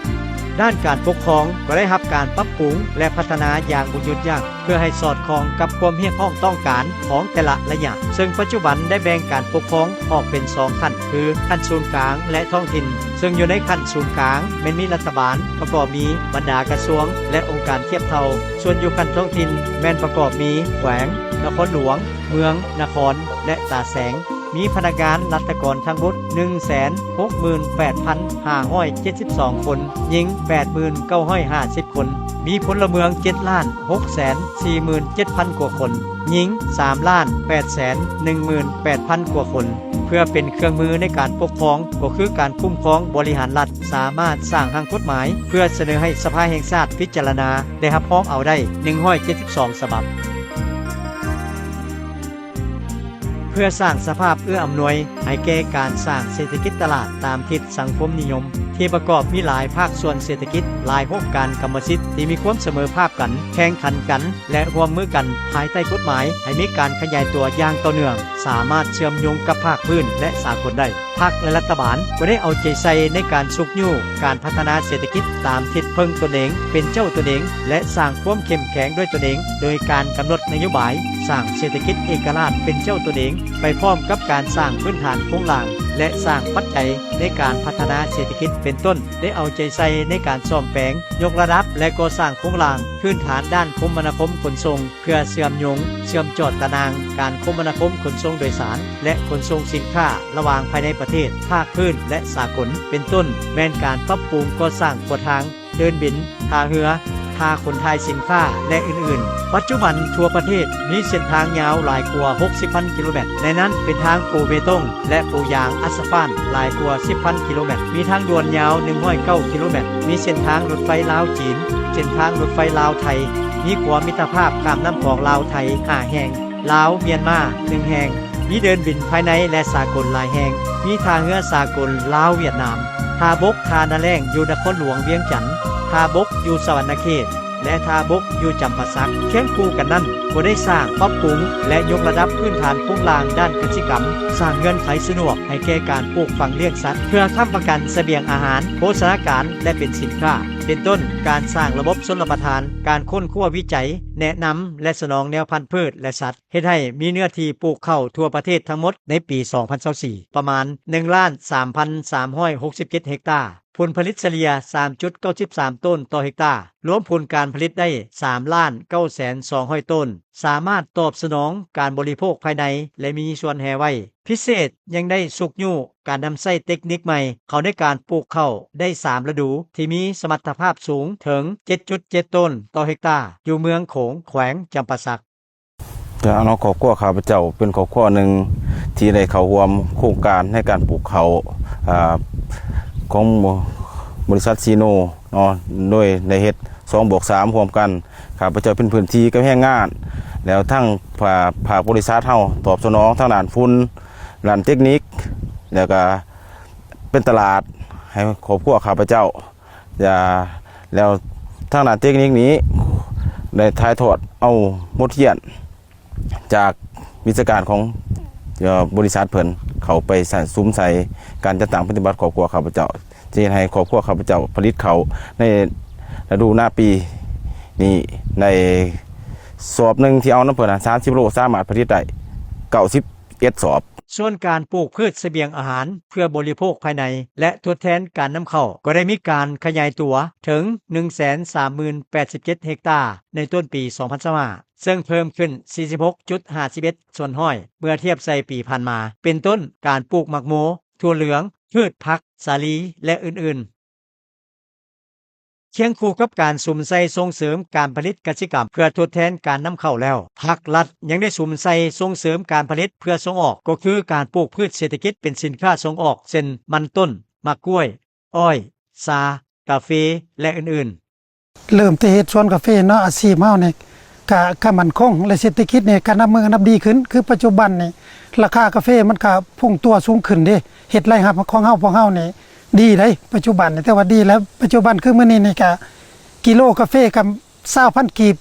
ด้านการปกครองก็ได้รับการปรับปรุงและพัฒนาอย่างบ่หยุดยั้งเพื่อให้สอดคล้องกับความเรียกร้องต้องการของแต่ละระยะซึ่งปัจจุบันได้แบ่งการปกครองออกเป็น2ขั้นคือขั้นศูนย์กลางและท้องถิ่นซึ่งอยู่ในขั้นศูนย์กลางแม้นมีรัฐบาลประกอบมีบรรดากระทรวงและองค์การเทียบเท่าส่วนอยู่ขั้นท้องถิ่นแม้นประกอบมีแขวงนครหลวงเมืองนครและตาแสงมีพนักงานรัฐกรทั้งหมด 168,572 คนหญิง 89,50 คนมีพลเมือง 7,647,000 กว่าคนหญิง 3,818,000 กว่าคนเพื่อเป็นเครื่องมือในการปกครองก็คือการคุ้มครองบริหารรัฐสามารถสร้างทางกฎหมายเพื่อเสนอให้สภาแห่งชาติพิจารณาได้รับพร้อมเอาได้172ฉบับเพื่อสร้างสภาพเอื้ออำนวยให้แก่การสร้างเศรษฐกิจตลาดตามทิศสังคมนิยมที่ประกอบมีหลายภาคส่วนเศรษฐกิจหลายโครงการกรรมสิทธิ์ที่มีความเสมอภาคกันแข่งขันกันและร่วมมือกันภายใต้กฎหมายให้มีการขยายตัวอย่างต่อเนื่องสามารถเชื่อมโยงกับภาคพื้นและสากลได้พรรคและรัฐบาลก็ได้เอาใจใส่ในการสุกยู่การพัฒนาเศรษฐกิจตามทิศเพิ่งตนเองเป็นเจ้าตนเองและสร้างความเข้มแข็งด้วยตนเองโดยการกำหนดนโยบายสร้างเศรษฐกิจเอกราชเป็นเจ้าตนเองไปพร้อมกับการสร้างพื้นฐานโครงหลังและสร้างปัจจัยในการพัฒนาเศรษฐกิจเป็นต้นได้เอาใจใส่ในการซ่อมแปลงยกระดับและก่อสร้างโครงหลังพื้นฐานด้านคมนาคมขนส่งเพื่อเชื่อมโยงเชื่อมจอดตารางการคมนาคมขนส่งโดยสารและขนส่งสินค้าระหว่างภายในประเทศภาคพื้นและสากลเป็นต้นแม้นการปรับปรุงก่อสร้างกวดทางเดินบินท่าเรือก ทาขนถ่ายสินค้าและอื่นๆปัจจุบันทั่วประเทศมีเส้นทางยาวหลายกว่า 60,000 กิโลเมตรในนั้นเป็นทางปูเบตงและปูยางอัสฟัลต์หลายกว่า 10,000 กิโลเมตรมีทางด่วนยาว109กิโลเมตรมีเส้นทางรถไฟลาวจีนเส้นทางรถไฟลาวไทยมีความมิตรภาพข้ามน้ำของลาวไทย5แห่งลาวเมียนมา1แห่งมีเดินบินภายในและสากลหลายแห่งมีทางเรือสากลลาวเวียดนามทาบกทานาแรงอยู่นครหลวงเวียงจันทน์ทาบกอยู่สวรรณเขตและทาบกอยู่จำปาสักเคียงคู่กันนั้นก็ได้สร้างปรับปรุงและยกระดับพื้นฐานโครงสร้างด้านกสิกรรมสร้างเงื่อนไขสะดวกให้แก่การปลูกฝังเลี้ยงสัตว์เพื่อค้ำประกันเสบียงอาหารโภชนาการและเป็นสินค้าเป็นต้นการสร้างระบบชลประทานการค้นคว้าวิจัยแนะนำและสนองแนวพันธุ์พืชและสัตว์เฮ็ดให้มีเนื้อที่ปลูกข้าวทั่วประเทศทั้งหมดในปี 2024 ประมาณ 1,367 เฮกตาร์ผลผลิตเฉลี่ย 3.93 ต้นต่อเฮกตาร์รวมผลการผลิตได้ 3,920,000 ต้นสามารถตอบสนองการบริโภคภายในและมีส่วนแห่ไว้พิเศษยังได้สุกยู่การนำใช้เทคนิคใหม่เข้าในการปลูกข้าวได้3ฤดูที่มีสมรรถภาพสูงถึง 7.7 ต้นต่อเฮกตาร์อยู่เมืองโขงแขวงจำปาสักจะเอาครอบครัวข้าพเจ้าเป็นครอบครัวหนึ่งที่ได้เข้าร่วมโครงการในการปลูกข้าวของบริษัทซีโนเนาะโดยในเฮ็ด2+3รวมกันข้าพเจ้าเป็นพื้นที่กับแรงงานแล้วทั้งภาคบริษัทเฮาตอบสนองทางด้านฝุ่นด้านเทคนิคแล้วก็เป็นตลาดให้ครอบครัวข้าพเจ้าแล้วทางด้านเทคนิคนี้ได้ถ่ายทอดเอาบทเรียนจากวิชาการของบริษัทเพิ่นเขาไปใส่ซุ้มใส่การจัดตั้งปฏิบัติครอบครัวข้าพเจ้าจะให้ครอบครัวข้าพเจ้าผลิตเขาในฤดูหน้าปีนี้ในสอบหนึ่งที่เอาน้ำเพิ่น30 โลสามารถผลิตได้91 สอบส่วนการปลูกพืชเสบียงอาหารเพื่อบริโภคภายในและทดแทนการนำเข้าก็ได้มีการขยายตัวถึง 130,087 เฮกตาร์ในต้นปี 2025ซึ่งเพิ่มขึ้น 46.51 ส่วนห้อยเมื่อเทียบใส่ปีผ่านมาเป็นต้นการปลูกหมักโมถั่วเหลืองพืชผักสาลีและอื่นๆเคียงคู่กับการสุ่มใส่ส่งเสริมการผลิตกสิกรรมเพื่อทดแทนการนำเข้าแล้วภาครัฐยังได้สุ่มใส่ส่งเสริมการผลิตเพื่อส่งออกก็คือการปลูกพืชเศรษฐกิจเป็นสินค้าส่งออกเช่นมันต้นมะกล้วยอ้อยชากาแฟและอื่นๆเริ่มที่เฮ็ดสวนกาแฟเนาะอาชีพเฮานี่ก็มั่นคงและเศรษฐกิจนี่ก็นับดีขึ้นคือปัจจุบันนี่ราคากาแฟมันก็พุ่งตัวสูงขึ้นเด้เฮ็ดไรครับของเฮาพวกเฮานี่ดีได้ปัจจุบันแต่ว่าดีแล้วปัจจุบันคือมื้อนี้นี่ก็กิโลกาแฟกับ 20,000 กีบ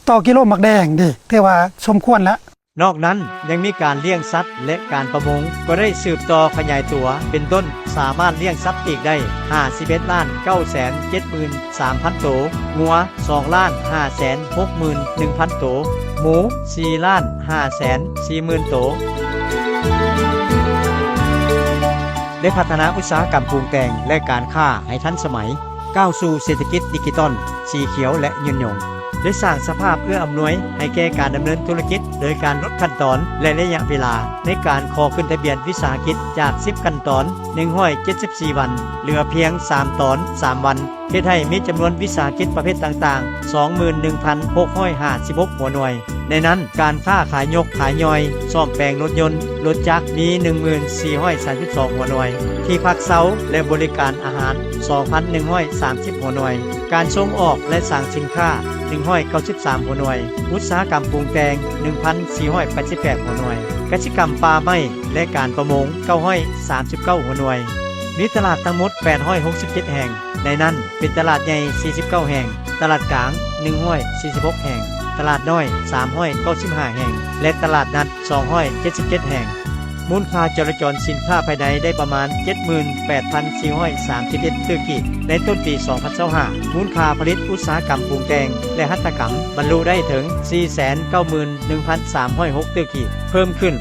ต่อกิโลหมักแดงดิถือว่าสมควรแล้วนอกนั้นยังมีการเลี้ยงสัตว์และการประมงก็ได้สืบต่อขยายตัวเป็นต้นสามารถเลี้ยงสัตว์ปีกได้ 51,973,000 โตงัว 2,561,000 โตหมู 4,540,000 โตได้พัฒนาอุตสาหกรรมปรุงแต่งและการค้าให้ทันสมัยก้าวสู่เศรษฐกิจดิจิตอลสีเขียวและยืนยงได้สร้างสภาพเอื้ออำนวยให้แก่การดำเนินธุรกิจโดยการลดขั้นตอนและระยะเวลาในการขอขึ้นทะเบียนวิสาหกิจจาก10ขั้นตอน174วันเหลือเพียง3ตอน3วันเฮ็ดให้มีจำนวนวิสาหกิจประเภทต่างๆ 21,656 หัวหน่วยในนั้นการค้าขายยกขายย่อยซ่อมแปลงรถยนต์รถจักรมี 1432 หัวหน่วยที่พักเซาและบริการอาหาร 2,130 หัวหน่วยการส่งออกและสั่งสินค้า193 หัวหน่วยอุตสาหกรรมปรุงแต่ง 1,488 หัวหน่วยกสิกรรมป่าไม้และการประมง 939 หัวหน่วยมีตลาดทั้งหมด 867 แห่งในนั้นเป็นตลาดใหญ่ 49 แห่งตลาดกลาง 146 แห่งตลาดน้อย 395 แห่งและตลาดนัด 277 แห่งมูลค่าจราจรสินค้าภายในได้ประมาณ 78,431 ตึกกิในต้นปี 2025มูลค่าผลิตอุตสาหกรรมปรุงแต่งและหัตถกรรมบรรลุได้ถึง 491,306 ตึกกิเพิ่มขึ้น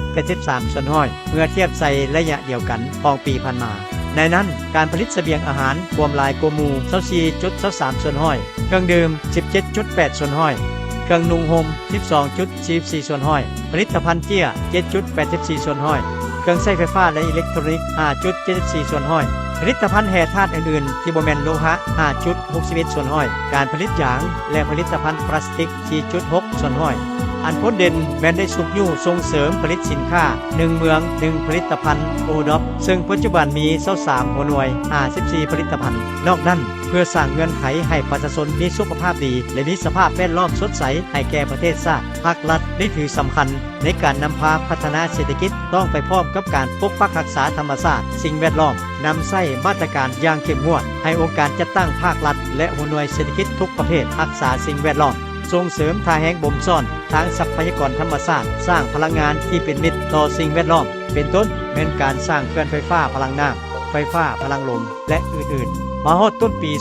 8.83 ส่วนห้อยเมื่อเทียบใส่ระยะเดียวกันของปีผ่านมาในนั้นการผลิตเสบียงอาหารรวมหลายกว่าหมู่ 24.23 ส่วนห้อยเครื่องดื่ม 17.8 ส่วนห้อยเครื่องนุ่งห่ม 12.44 ส่วนห้อยผลิตภัณฑ์เตี้ย 7.84 ส่วนห้อยเครื่องใช้ไฟฟ้าและอิเล็กทรอนิกส์ 5.74 ส่วนห้อย ผลิตภัณฑ์แห่ธาตุอื่นๆที่บ่แม่นโลหะ 5.61 ส่วนห้อยการผลิตยางและผลิตภัณฑ์พลาสติก 4.6 ส่วนห้อยอันพ้นเด่นแม้นได้สุกยู่ส่งเสริมผลิตสินค้า1เมือง1ผลิตภัณฑ์โอดอปซึ่งปัจจุบันมี23หัวหน่วย54ผลิตภัณฑ์นอกนั้นเพื่อสร้างเงื่อนไขให้ประชาชนมีสุขภาพดีและมีสภาพแวดล้อมสดใสให้แก่ประเทศชาติภาครัฐได้ถือสำคัญในการนำพาพัฒนาเศรษฐกิจต้องไปพร้อมกับการปกปักรักษาธรรมชาติสิ่งแวดล้อมนำใช้มาตรการอย่างเข้มงวดให้องค์การจัดตั้งภาครัฐและหัวหน่วยเศรษฐกิจทุกประเภทรักษาสิ่งแวดล้อมส่งเสริมท่าแห้งบ่มซ่อนทางทรัพยากรธรรมชาติสร้างพลังงานที่เป็นมิตรต่อสิ่งแวดล้อมเป็นต้นแม้นการสร้างเขื่อนไฟฟ้าพลังน้ำไฟฟ้าพลังลมและอื่นๆมาฮอดต้นปี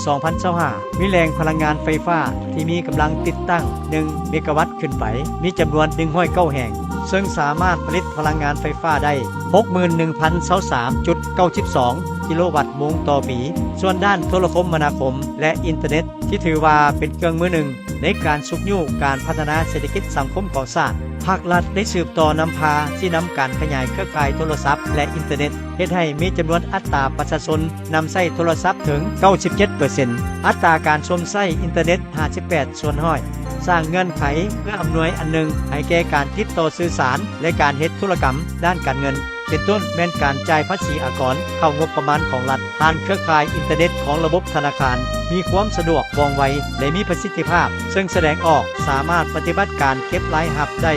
2025มีแรงพลังงานไฟฟ้าที่มีกำลังติดตั้ง1เมกะวัตต์ขึ้นไปมีจำนวน109แห่งซึ่งสามารถผลิตพลังงานไฟฟ้าได้ 61,023.92 กิโลวัตต์โมงต่อปีส่วนด้านโทรคมนาคมและอินเทอร์เน็ตที่ถือว่าเป็นเครื่องมือหนึ่งในการสุกยู่การพัฒนาเศรษฐกิจสังคมของชาติภาครัฐได้สืบต่อนำพาที่นำการขยายเครือข่ายโทรศัพท์และอินเทอร์เน็ตเฮ็ดให้มีจำนวนอัตราประชาชนนำใช้โทรศัพท์ถึง 97% อัตราการชมใช้อินเทอร์เน็ต 58 ส่วนห้อยสร้างเงื่อนไขเพื่ออำนวยอันหนึ่งให้แก่การติดต่อสื่อสารและการเฮ็ดธุรกรรมด้านการเงินเป็นต้นแม้นการจ่ายภาษีอากรเข้างบประมาณของรัฐผ่านเครือข่ายอินเทอร์เน็ตของระบบธนาคารมีความสะดวกว่องไวและมีประสิทธิภาพซึ่งแสดงออกสามารถปฏิบัติการเก็บรายรับได้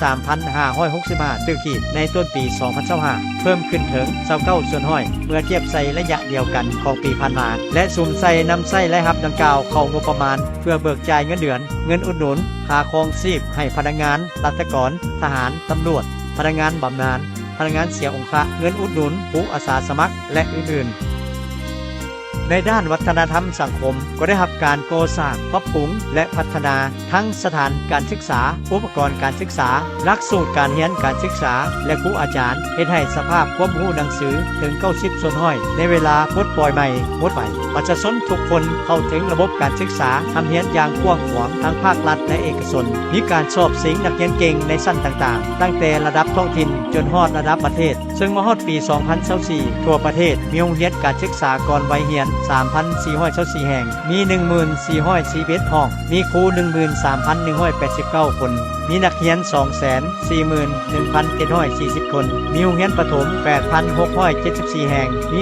33,565 ตื้อขีดในต้นปี 2025เพิ่มขึ้นถึง 29 ส่วนห้อยเมื่อเทียบใส่ระยะเดียวกันของปีผ่านมาและสุ่มใส่นำใส่รายรับดังกล่าวเข้างบประมาณเพื่อเบิกจ่ายเงินเดือนเงินอุดหนุนค่าครองชีพให้พนักงานราชการทหารตำรวจพนักงานบำนาญพนักงานเสียองค์เงินอุดหนุนผู้อาสาสมัครและอื่นๆในด้านวัฒนธรรมสังคมก็ได้รับการก่อสร้างปรับปรุงและพัฒนาทั้งสถานการศึกษาอุปกรณ์การศึกษาหลักสูตรการเรียนการศึกษาและครูอาจารย์เฮ็ดให้สภาพความรู้หนังสือถึง90ส่วนห้อยในเวลาปลดปล่อยใหม่หมดไปประชาชนทุกคนเข้าถึงระบบการศึกษาทำเรียนอย่างกว้างขวางทั้งภาครัฐและเอกชนมีการสอบสิงนักเรียนเก่งในชั้นต่างๆตั้งแต่ระดับท้องถิ่นจนฮอดระดับประเทศซึ่งมาฮอดปี 2024ทั่วประเทศมีโรงเรียนการศึกษาก่อนวัยเรียน3,424 แห่งมี 1441 ห้องมีครู 13,189 คนมีนักเรียน 241,740 คนมีโรงเรียนประถม 8,674 แห่งมี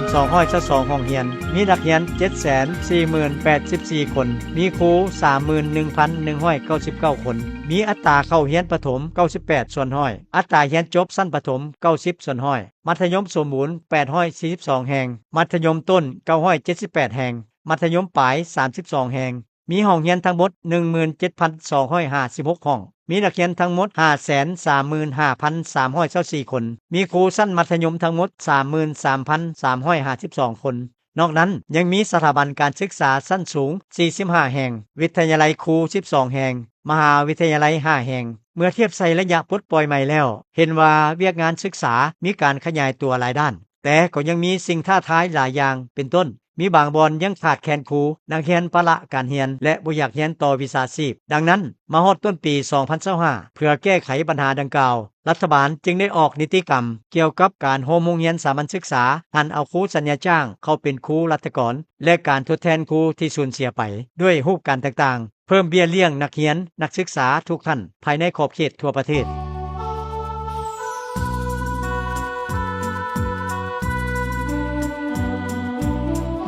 32,222 ห้องเรียนมีนักเรียน 740,084 คนมีครู 31,199 คนมีอัตราเข้าเรียนประถม 98 ส่วนห้อยอัตราเรียนจบชั้นประถม 90 ส่วนห้อยมัธยมสมบูรณ์ 842 แห่งมัธยมต้น 978 แห่งมัธยมปลาย 32 แห่งมีห้องเรียนทั้งหมด 17,256 ห้องมีนักเรียนทั้งหมด 535,324 คนมีครูชั้นมัธยมทั้งหมด 33,352 คนนอกนั้นยังมีสถาบันการศึกษาชั้นสูง 45 แห่งวิทยาลัยครู 12 แห่งมหาวิทยาลัย 5 แห่งเมื่อเทียบใส่ระยะปลดปล่อยใหม่แล้วเห็นว่าเวียกงานศึกษามีการขยายตัวหลายด้านแต่ก็ยังมีสิ่งท้าทายหลายอย่างเป็นต้นมีบางบอนยังขาดแคลนครูนักเรียนภาระการเรียนและบ่อยากเรียนต่อวิชาชีพดังนั้นมาฮอดต้นปี 2025เพื่อแก้ไขปัญหาดังกล่าวรัฐบาลจึงได้ออกนิติกรรมเกี่ยวกับการโฮมโรงเรียนสามัญศึกษาหันเอาครูสัญญาจ้างเข้าเป็นครูราชการและการทดแทนครูที่สูญเสียไปด้วยรูปการต่างๆเพิ่มเบี้ยเลี้ยงนักเรียนนักศึกษาทุกท่านภายในขอบเขตทั่วประเทศ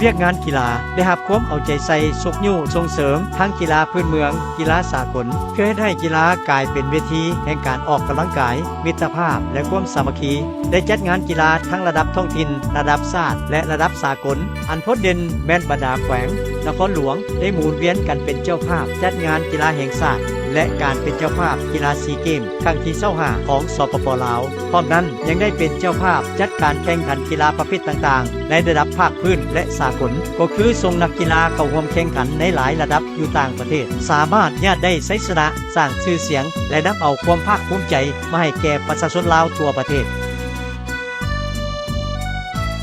เวียกงานกีฬาได้รับความเอาใจใส่สุกยู่ส่งเสริมทั้งกีฬาพื้นเมืองกีฬาสากลเพื่อให้กีฬากลายเป็นเวทีแห่งการออกกำลังกายมิตรภาพและความสามัคคีได้จัดงานกีฬาทั้งระดับท้องถิ่นระดับชาติและระดับสากลอันโพดเด่นแม่นบรรดาแขวงนครหลวงได้หมุนเวียนกันเป็นเจ้าภาพจัดงานกีฬาแห่งชาติและการเป็นเจ้าภาพกีฬาซีเกมส์ครั้งที่25ของสปป.ลาวพร้อมนั้นยังได้เป็นเจ้าภาพจัดการแข่งขันกีฬาประเภทต่างๆในระดับภาคพื้นและสากลก็คือส่งนักกีฬาเข้าร่วมแข่งขันในหลายระดับอยู่ต่างประเทศสามารถญาติได้ไสชนะสร้างชื่อเสียงและนำเอาความภาคภูมิใจมาให้แก่ประชาชนลาวทั่วประเทศ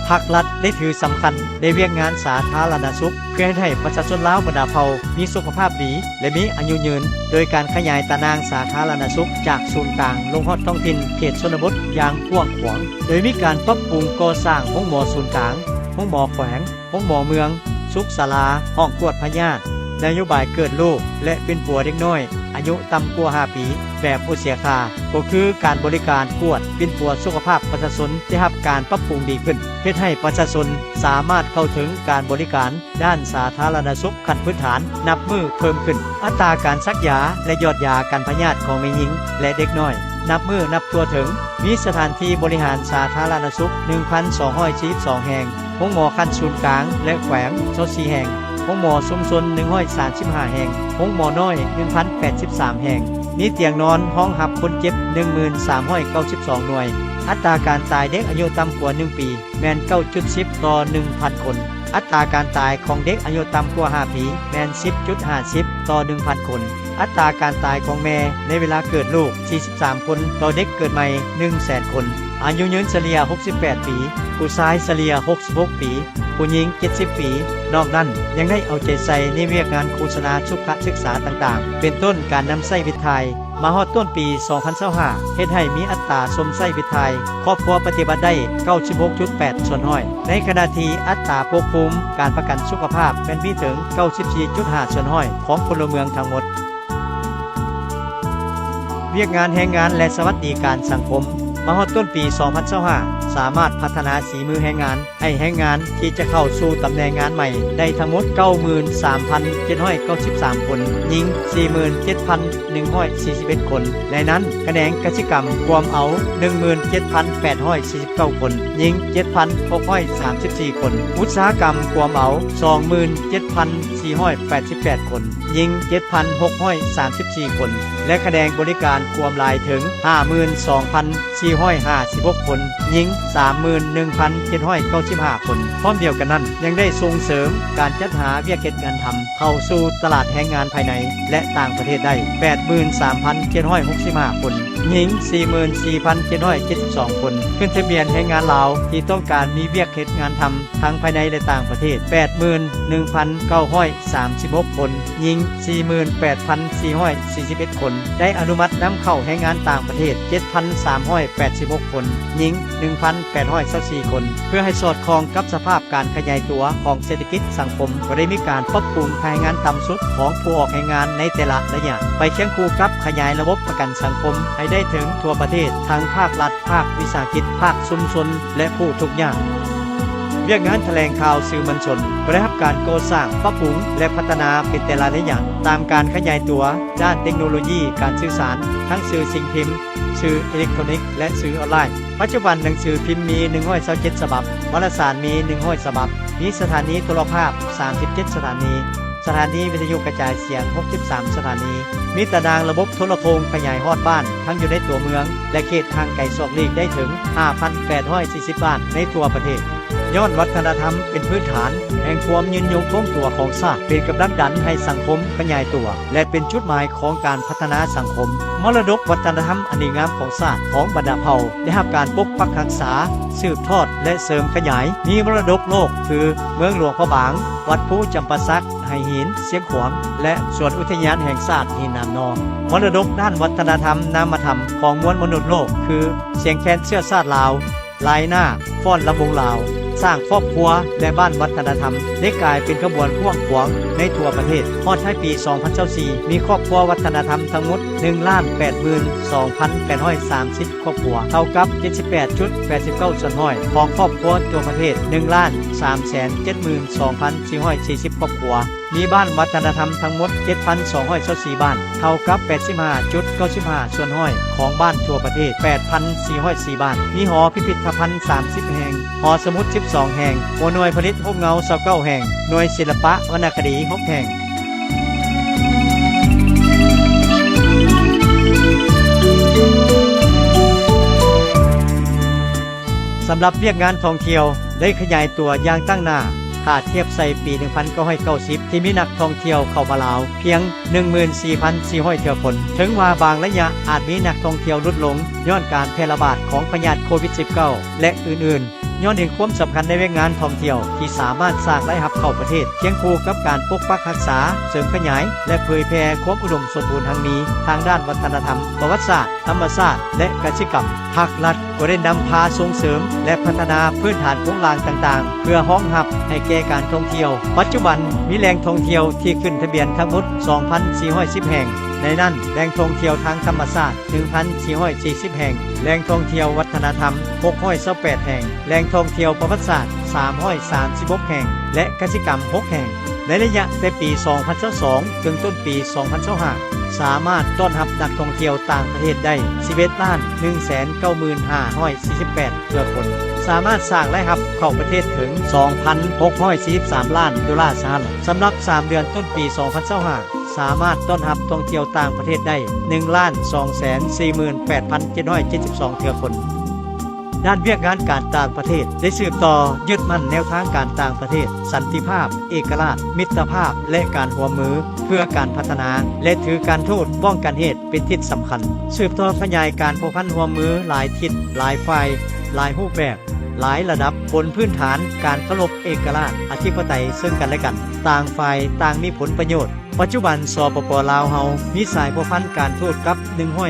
ภ ภาครัฐได้ถือสำคัญในเวียกงานสาธารณสุขเพื่อให้ประชาชนลาวบรรดาเผ่ามีสุขภาพดีและมีอายุยืนโดยการขยายตารางสาธารณสุขจากศูนย์กลางลงฮอดท้องถิ่นเขตชนบทอย่างกว้างขวางโดยมีการปรับปรุงก่อสร้างโรงหมอศูนย์กลางโรงหมอแขวงโรงหมอเมืองสุขศาลาห้องกวดพยาธินโยบายเกิดลูกและเป็นปัวเด็กน้อยอายุต่ำกว่า5ปีแบบบ่เสียค่าก็คือการบริการกวดเป็นปัวสุขภาพประชาชนที่รับการปรับปรุงดีขึ้นเพื่อให้ประชาชนสามารถเข้าถึงการบริการด้านสาธารณสุขขั้นพื้นฐานนับมือเพิ่มขึ้นอัตราการซักยาและยอดยาการพยาธิของแม่หญิงและเด็กน้อยนับมือนับตัวถึงมีสถานที่บริหารสาธารณสุข 1,242 แห่งโรงหมอขั้นศูนย์กลางและแขวง24แห่งโรงหมอชุมชน135แห่งโรงหมอน้อย 1,083 แห่งมีเตียงนอนห้องหับคนเจ็บ 1392 หน่วยอัตราการตายเด็กอายุต่ำกว่า1ปีแม่น 9.10 ต่อ 1,000 คนอัตราการตายของเด็กอายุต่ำกว่า5ปีแม่น 10.50 ต่อ 1,000 คนอัตราการตายของแม่ในเวลาเกิดลูก43คนต่อเด็กเกิดใหม่ 100,000 คนอายุยืนเฉลี่ย68ปีผู้ชายเฉลี่ย66ปีผู้หญิง70ปีนอกนั้นยังได้เอาใจใส่ในเวียกงานโฆษณาสุขศึกษาต่างๆเป็นต้นการนำไส้วิทย์ไทยมาฮอดต้นปี 2025 เฮ็ดให้มีอัตราสมไส้วิทย์ไทยครอบครัวปฏิบัติได้ 96.8 ส่วนห้อยในขณะที่อัตราปกคุมการประกันสุขภาพเป็นมีถึง 94.5 ส่วนห้อยของพลเมืองทั้งหมดเวียกงานแรงงานและสวัสดิการสังคมมาฮอดต้นปี 2025 สามารถพัฒนาสีมือแรงงานให้แรงงานที่จะเข้าสู่ตำแหน่งงานใหม่ได้ทั้งหมด 93,793 คนหญิง 47,141 คนในนั้นคะแนนกสิกรรมรวมเอา 17,849 คนหญิง 7,634 คนอุตสาหกรรมรวมเอา 27,488 คนหญิง 7,634 คนและคะแนนบริการรวมรายถึง 52,456 คนหญิง 31,795 คนพร้อมเดียวกันนั้นยังได้ส่งเสริมการจัดหาเวียกงานทำเข้าสู่ตลาดแรงงานภายในและต่างประเทศได้ 83,765 คนหญิง 44,772 คนขึ้นทะเบียนแรงงานลาวที่ต้องการมีเวียกงานทำทั้งภายในและต่างประเทศ 81,936 คนหญิง 48,441 คนได้อนุมัตินำเข้าแรงงานต่างประเทศ 7,386 คนหญิง 1,824 คนเพื่อให้สอดคล้องกับสภาพการขยายตัวของเศรษฐกิจสังคมก็ได้มีการปรับปรุงแรงงานต่ำสุดของผู้ออกแรงงานในแต่ละระยะไปเคียงคู่กับขยายระบบประกันสังคมให้ได้ถึงทั่วประเทศทั้งภาครัฐภาควิสาหกิจภาคชุมชนและผู้ทุกอย่างเวียกงานแถลงข่าวสื่อมวลชนก็ได้รับการก่อสร้างปรับปรุงและพัฒนาเป็นแต่ละระยะตามการขยายตัวด้านเทคโนโลยีการสื่อสารทั้งสื่อสิ่งพิมพ์สื่ออิเล็กทรอนิกส์และสื่อออนไลน์ปัจจุบันหนังสือพิมพ์มี127ฉบับวารสารมี100ฉบับมีสถานีโทรภาพ37สถานีสถานีวิทยุกระจายเสียง63สถานีมีตารางระบบโทรโคงขยายฮอดบ้านทั้งอยู่ในตัวเมืองและเขตทางไกลศอกลีกได้ถึง 5,840 บ้านในทั่วประเทศย้อนวัฒนธรรมเป็นพื้นฐานแห่งความยืนยงคงตัวของชาติเป็นกำลังดันให้สังคมขยายตัวและเป็นจุดหมายของการพัฒนาสังคมมรดกวัฒนธรรมอันดีงามของชาติของบรรดาเผ่าได้รับการปกปักรักษาสืบทอดและเสริมขยายมีมรดกโลกคือเมืองหลวงพระบางวัดภูจำปาสักไหหินเสียงขวางและสวนอุทยานแห่งชาติหินน้ำนองมรดกด้านวัฒนธรรมนามธรรมของมวลมนุษย์โลกคือเสียงแคนเชื้อชาติลาวลายหน้าฟ้อนลำวงลาวสร้างครอบครัวและบ้านวัฒนธรรมได้กลายเป็นขบวนพ่วงขวางในทั่วประเทศฮอดท้ายปี 2024 มีครอบครัววัฒนธรรมทั้งหมด 1,82,830 ครอบครัวเท่ากับ 78.89 ส่วนห้อยของครอบครัวทั่วประเทศ 1,372,440 ครอบครัวมีบ้านวัฒนธรรมทั้งหมด 7,224 บ้านเท่ากับ 85.95 ส่วนห้อยของบ้านทั่วประเทศ 8,404 บ้านมีหอพิพิธภัณฑ์ 30 แห่งหอสมุด 12 แห่งหัวหน่วยผลิต6เงา29แห่งหน่วยศิลปะวรรณคดี6แห่งสำหรับเวียกงานท่องเที่ยวได้ขยายตัวอย่างตั้งหน้าถ้าเทียบใส่ปี 1990 ที่มีนักท่องเที่ยวเข้ามาลาวเพียง 14,400 เที่ยวคนถึงว่าบางระยะอาจมีนักท่องเที่ยวลดลงย้อนการแพร่ระบาดของพยาธิโควิด -19 และอื่นๆ ย้อนเห็นความสำคัญในเรื่องงานท่องเที่ยวที่สามารถสร้างรายรับเข้าประเทศเคียงคู่กับการปกปักรักษาเสริมขยายและเผยแพร่ความอุดมสมบูรณ์ทางนี้ทางด้านวัฒนธรรมประวัติศาสตร์ธรรมชาติและกสิกรรมภาครัฐก็ได้นำพาส่งเสริมและพัฒนาพื้นฐานโครงสร้างต่างๆเพื่อรองรับให้แก่การท่องเที่ยวปัจจุบันมีแหล่งท่องเที่ยวที่ขึ้นทะเบียนทั้งหมด 2,410 แห่งในนั้นแหล่งท่องเที่ยวทางธรรมชาติ 1,440 แห่งแหล่งท่องเที่ยววัฒนธรรม 628 แห่งแหล่งท่องเที่ยวประวัติศาสตร์ 336 แห่งและกสิกรรม 6 แห่งในระยะแต่ปี 2022 ถึงต้นปี 2025 สามารถต้อนรับนักท่องเที่ยวต่างประเทศได้ 11,195,48 เทื่อคนสามารถสร้างรายรับเข้าประเทศถึง 2,643 ล้านดอลลาร์สหรัฐสำหรับ 3 เดือนต้นปี 2025 สามารถต้อนรับท่องเที่ยวต่างประเทศได้ 1,248,772 เทื่อคนด้านเวียกงานการต่างประเทศได้สืบต่อยึดมั่นแนวทางการต่างประเทศสันติภาพเอกราชมิตรภาพและการร่วมมือเพื่อการพัฒนาและถือการทูตป้องกันเหตุเป็นทิศสำคัญสืบต่อขยายการผูกพันร่วมมือหลายทิศหลายฝ่ายหลายรูปแบบหลายระดับบนพื้นฐานการเคารพเอกราชอธิปไตยซึ่งกันและกันต่างฝ่ายต่างมีผลประโยชน์ปัจจุบันสปป.ลาวเฮามีสายผูกพันการทูตกับ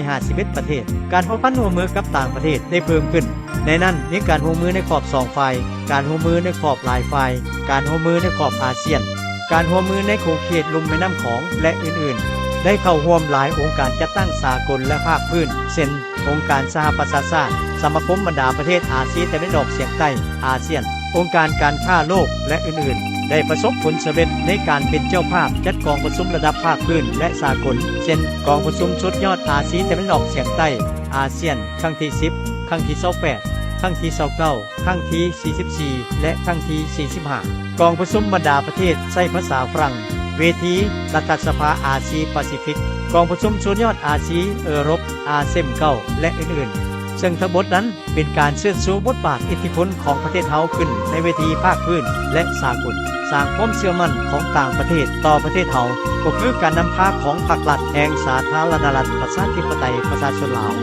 151ประเทศการผูกพันร่วมมือกับต่างประเทศได้เพิ่มขึ้นในนั้นมีการร่วมมือในขอบ2ฝ่ายการร่วมมือในขอบหลายฝ่ายการร่วมมือในขอบอาเซียนการร่วมมือในโขงเขตลุ่มแม่น้ำของและอื่นๆได้เข้าร่วมหลายองค์การจัดตั้งสากลและภาคพื้นเช่นองค์การสหประชาชาติสมาคมบรรดาประเทศอาเซียนตะวันออกเฉียงใต้องค์การการค้าโลกและอื่นๆได้ประสบผลสำเร็จในการเป็นเจ้าภาพจัดกองประชุมระดับภาคพื้นและสากลเช่นกองประชุมชุดยอดอาเซียนตะวันออกเฉียงใต้อาเซียนครั้งที่10ครั้งที่28ครั้งที่29ครั้งที่44และครั้งที่45กองประชุมบรรดาประเทศใช้ภาษาฝรั่งเวทีรัฐสภาอาเซียแปซิฟิกกองประชุมชุดยอดอาเซียเอรบอาเซม9และอื่นๆซึ่งทั้งหมดนั้นเป็นการเชิดชูบทบาทอิทธิพลของประเทศเฮาขึ้นในเวทีภาคพื้นและสากลสร้างความเชื่อมั่นของต่างประเทศต่อประเทศเฮาก็คือการนำพาของภาครัฐแห่งสาธารณรัฐประชาธิปไตยประชาชนลาว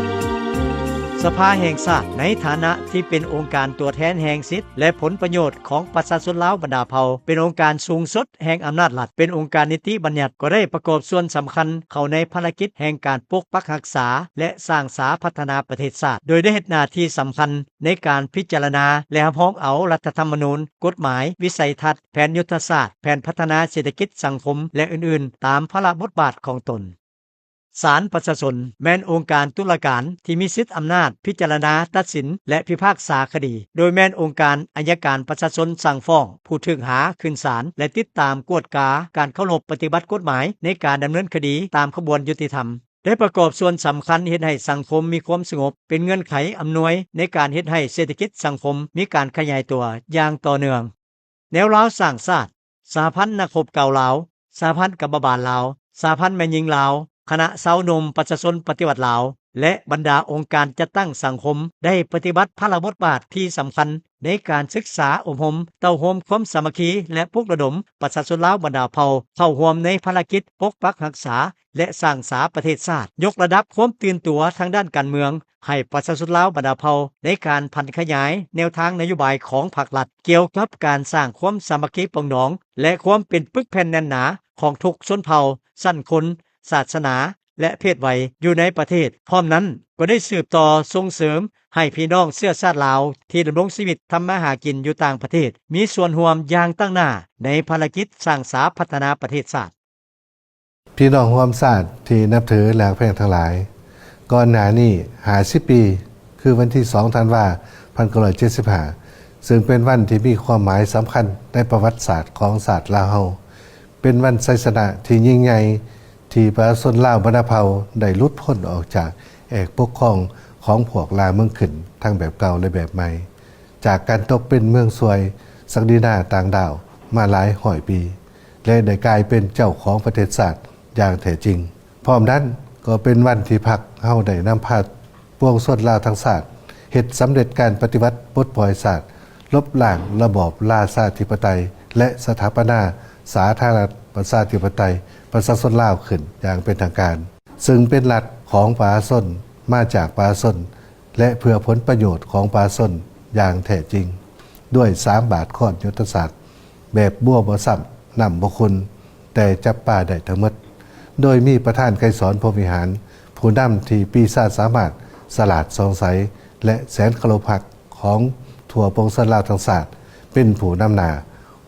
สภาแห่งชาติในฐานะที่เป็นองค์การตัวแทนแห่งสิทธิและผลประโยชน์ของประชาชนลาวบรรดาเผ่าเป็นองค์การสูงสุดแห่งอำนาจรัฐเป็นองค์การนิติบัญญัติก็ได้ประกอบส่วนสำคัญเข้าในภารกิจแห่งการปกปักรักษาและสร้างสาพัฒนาประเทศชาติโดยได้เฮ็ดหน้าที่สำคัญในการพิจารณาและรับรองเอารัฐธรรมนูญกฎหมายวิสัยทัศน์แผนยุทธศาสตร์แผนพัฒนาเศรษฐกิจสังคมและอื่นๆตามพระราชบทบาทของตนศาลประชาชนแม่นองค์การตุลาการที่มีสิทธิอำนาจพิจารณาตัดสินและพิพากษาคดีโดยแม่นองค์การอัยการประชาชนสั่งฟ้องผู้ถูกหาขึ้นศาลและติดตามกวดกาการเคารพปฏิบัติกฎหมายในการดำเนินคดีตามขบวนยุติธรรมได้ประกอบส่วนสำคัญเฮ็ดให้สังคมมีความสงบเป็นเงื่อนไขอำนวยในการเฮ็ดให้เศรษฐกิจสังคมมีการขยายตัวอย่างต่อเนื่องแนวลาวสร้างชาติสหพันธ์นักรบเก่าลาวสหพันธ์กบฏลาวสหพันธ์แม่หญิงลาวคณะชาวนมประชาชนปฏิวัติลาวและบรรดาองค์การจัดตั้งสังคมได้ปฏิบัติพระราชบทบาทที่สำคัญในการศึกษาอบรมเต้าโฮมความสามัคคีและปลุกระดมประชาชนลาวบรรดาเผ่าเข้าร่วมในภารกิจปกปักรักษาและสร้างสาประเทศชาติยกระดับความตื่นตัวทางด้านการเมืองให้ประชาชนลาวบรรดาเผ่าในการพันขยายแนวทางนโยบายของภาครัฐเกี่ยวกับการสร้างความสามัคคีปรองดองและความเป็นปึกแผ่นแน่นหนาของทุกชนเผ่าสั้นคนศาสนาและเพศวัยอยู่ในประเทศพร้อมนั้นก็ได้สืบต่อส่งเสริมให้พี่น้องเชื้อชาติลาวที่ดำรงชีวิตทำมาหากินอยู่ต่างประเทศมีส่วนร่วมอย่างตั้งหน้าในภารกิจสร้างสาพัฒนาประเทศชาติพี่น้องร่วมชาติที่นับถือและแพงทั้งหลายก่อนหน้านี้50 ปีคือวันที่2ธันวาคม1975ซึ่งเป็นวันที่มีความหมายสำคัญในประวัติศาสตร์ของชาติลาวเฮาเป็นวันชัยชนะที่ยิ่งใหญ่ที่ประชาชนลาวบรรดาเผ่าได้หลุดพ้นออกจากเอกปกครองของพวกลาวเมืองขึ้นทั้งแบบเก่าและแบบใหม่จากการตกเป็นเมืองซวยศักดินาต่างดาวมาหลายร้อยปีและได้กลายเป็นเจ้าของประเทศชาติอย่างแท้จริงพร้อมนั้นก็เป็นวันที่พรรคเฮาได้นำพาปวงชนลาวทั้งชาติเฮ็ดสำเร็จการปฏิวัติปลดปล่อยชาติลบล้างระบอบราชาธิปไตยและสถาปนาสาธารณรัฐประชาธิปไตยประชาชนลาวขึ้นอย่างเป็นทางการซึ่งเป็นรัฐของประชาชนมาจากประชาชนและเพื่อผลประโยชน์ของประชาชนอย่างแท้จริง ด้วย3 บาทข้อนยุทธศาสตร์แบบบัวบ่ซ้ำนำบ่คุณแต่จับป่าได้ทั้งหมดโดยมีประธานไกรสอนพรหมวิหารผู้นำที่ปีศาจสามารถสลาดสองใสและแสนคโลภักของทั่วปวงชนลาวทั้งศาสตร์เป็นผู้นำหน้า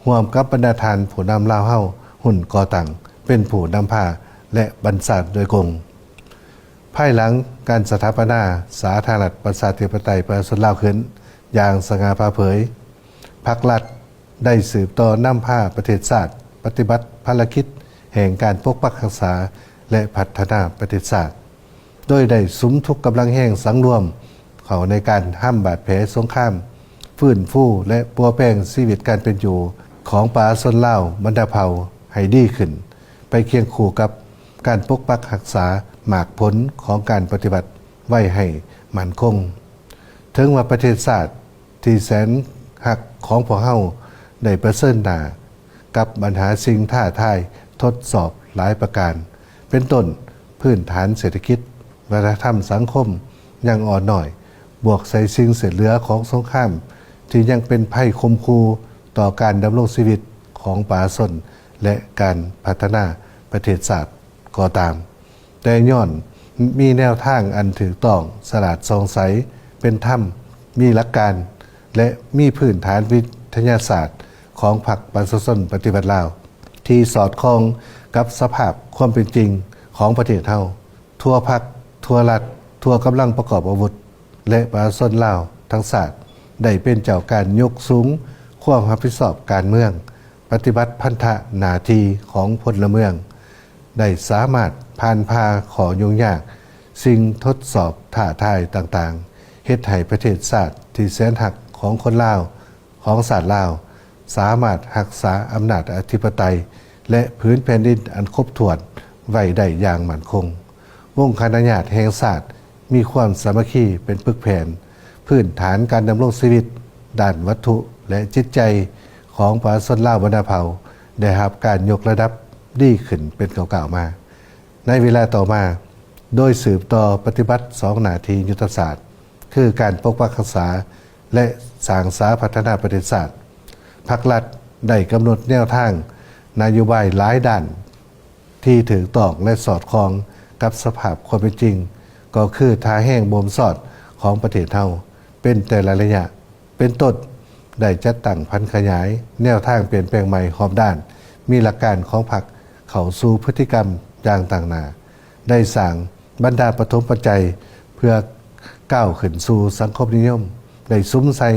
ร่วมกับบรรดาทานผู้นำลาวเฮาหุ่นก่อตั้งเป็นผู้นำพาและบรรษาโดยกงภายหลังการสถาปนาสาธารณรัฐประชาธิปไตยประชาชนลาวขึ้นอย่างสง่าผ่าเผยพรรครัฐได้สืบต่อนำพาประเทศชาติปฏิบัติภารกิจแห่งการปกปักรักษาและพัฒนาประเทศชาติโดยได้สุมทุกกำลังแห่งสังรวมเขาในการห้ามบาดแผลสงครามฟื้นฟูและปัวแป้งชีวิตการเป็นอยู่ของประชาชนลาวบรรดาเผ่าให้ดีขึ้นไปเคียงคู่กับการปกปักรักษาหมากผลของการปฏิบัติไว้ให้มั่นคงถึงว่าประเทศชาติที่แสนหักของพวกเฮาได้ประเสริฐหน้ากับปัญหาสิ่งท้าทายทดสอบหลายประการเป็นต้นพื้นฐานเศรษฐกิจวัฒนธรรมสังคมยังอ่อนหน่อยบวกใส่สิ่งเศษเหลือของสงครามที่ยังเป็นภัยคมคูต่อการดำรงชีวิตของประชาชนและการพัฒนาประเทศชาติก็ตามแต่ย้อนมีแนวทางอันถูกต้องสลาดสองใสเป็นธรรมมีหลักการและมีพื้นฐานวิทยาศาสตร์ของพรรคประชาชนปฏิบัติลาวที่สอดคล้องกับสภาพความเป็นจริงของประเทศเฮาทั่วพรรคทั่วรัฐทั่วกำลังประกอบอาวุธและประชาชนลาวทั้งชาติได้เป็นเจ้าการยกสูงความรับผิดชอบการเมืองปฏิบัติพันธหน้าที่ของพลเมืองได้สามารถผ่านพาขอยุ่งยากสิ่งทดสอบท้าทายต่างๆเฮ็ดให้ประเทศชาติที่แสนหักของคนลาวของชาติลาวสามารถรักษาอำนาจอธิปไตยและพื้นแผ่นดินอันครบถ้วนไว้ได้อย่างมั่นคงวงคณะญาติแห่งชาติมีความสามัคคีเป็นปึกแผ่นพื้นฐานการดำรงชีวิตด้านวัตถุและจิตใจของประชาชนลาวบรรดาเผ่าได้รับการยกระดับดีขึ้นเป็นเก่าๆมาในเวลาต่อมาโดยสืบต่อปฏิบัติ2 หน้าที่ยุทธศาสตร์คือการปกปักรักษาและสร้างสาพัฒนาประเทศชาติพรรครัฐได้กำหนดแนวทางนโยบายหลายด้านที่ถือต้องและสอดคล้องกับสภาพความเป็นจริงก็คือท่าแห้งบ่มสอดของประเทศเฮาเป็นแต่ละระยะเป็นต้นได้จัดตั้งพันขยายแนวทางเปลี่ยนแปลงใหม่รอบด้านมีหลักการของพรรคเข้าสู่พฤติกรรมอย่างต่างหน้าได้สร้างบรรดาปฐมปัจจัยเพื่อก้าวขึ้นสู่สังคมนิยมได้สุมใส่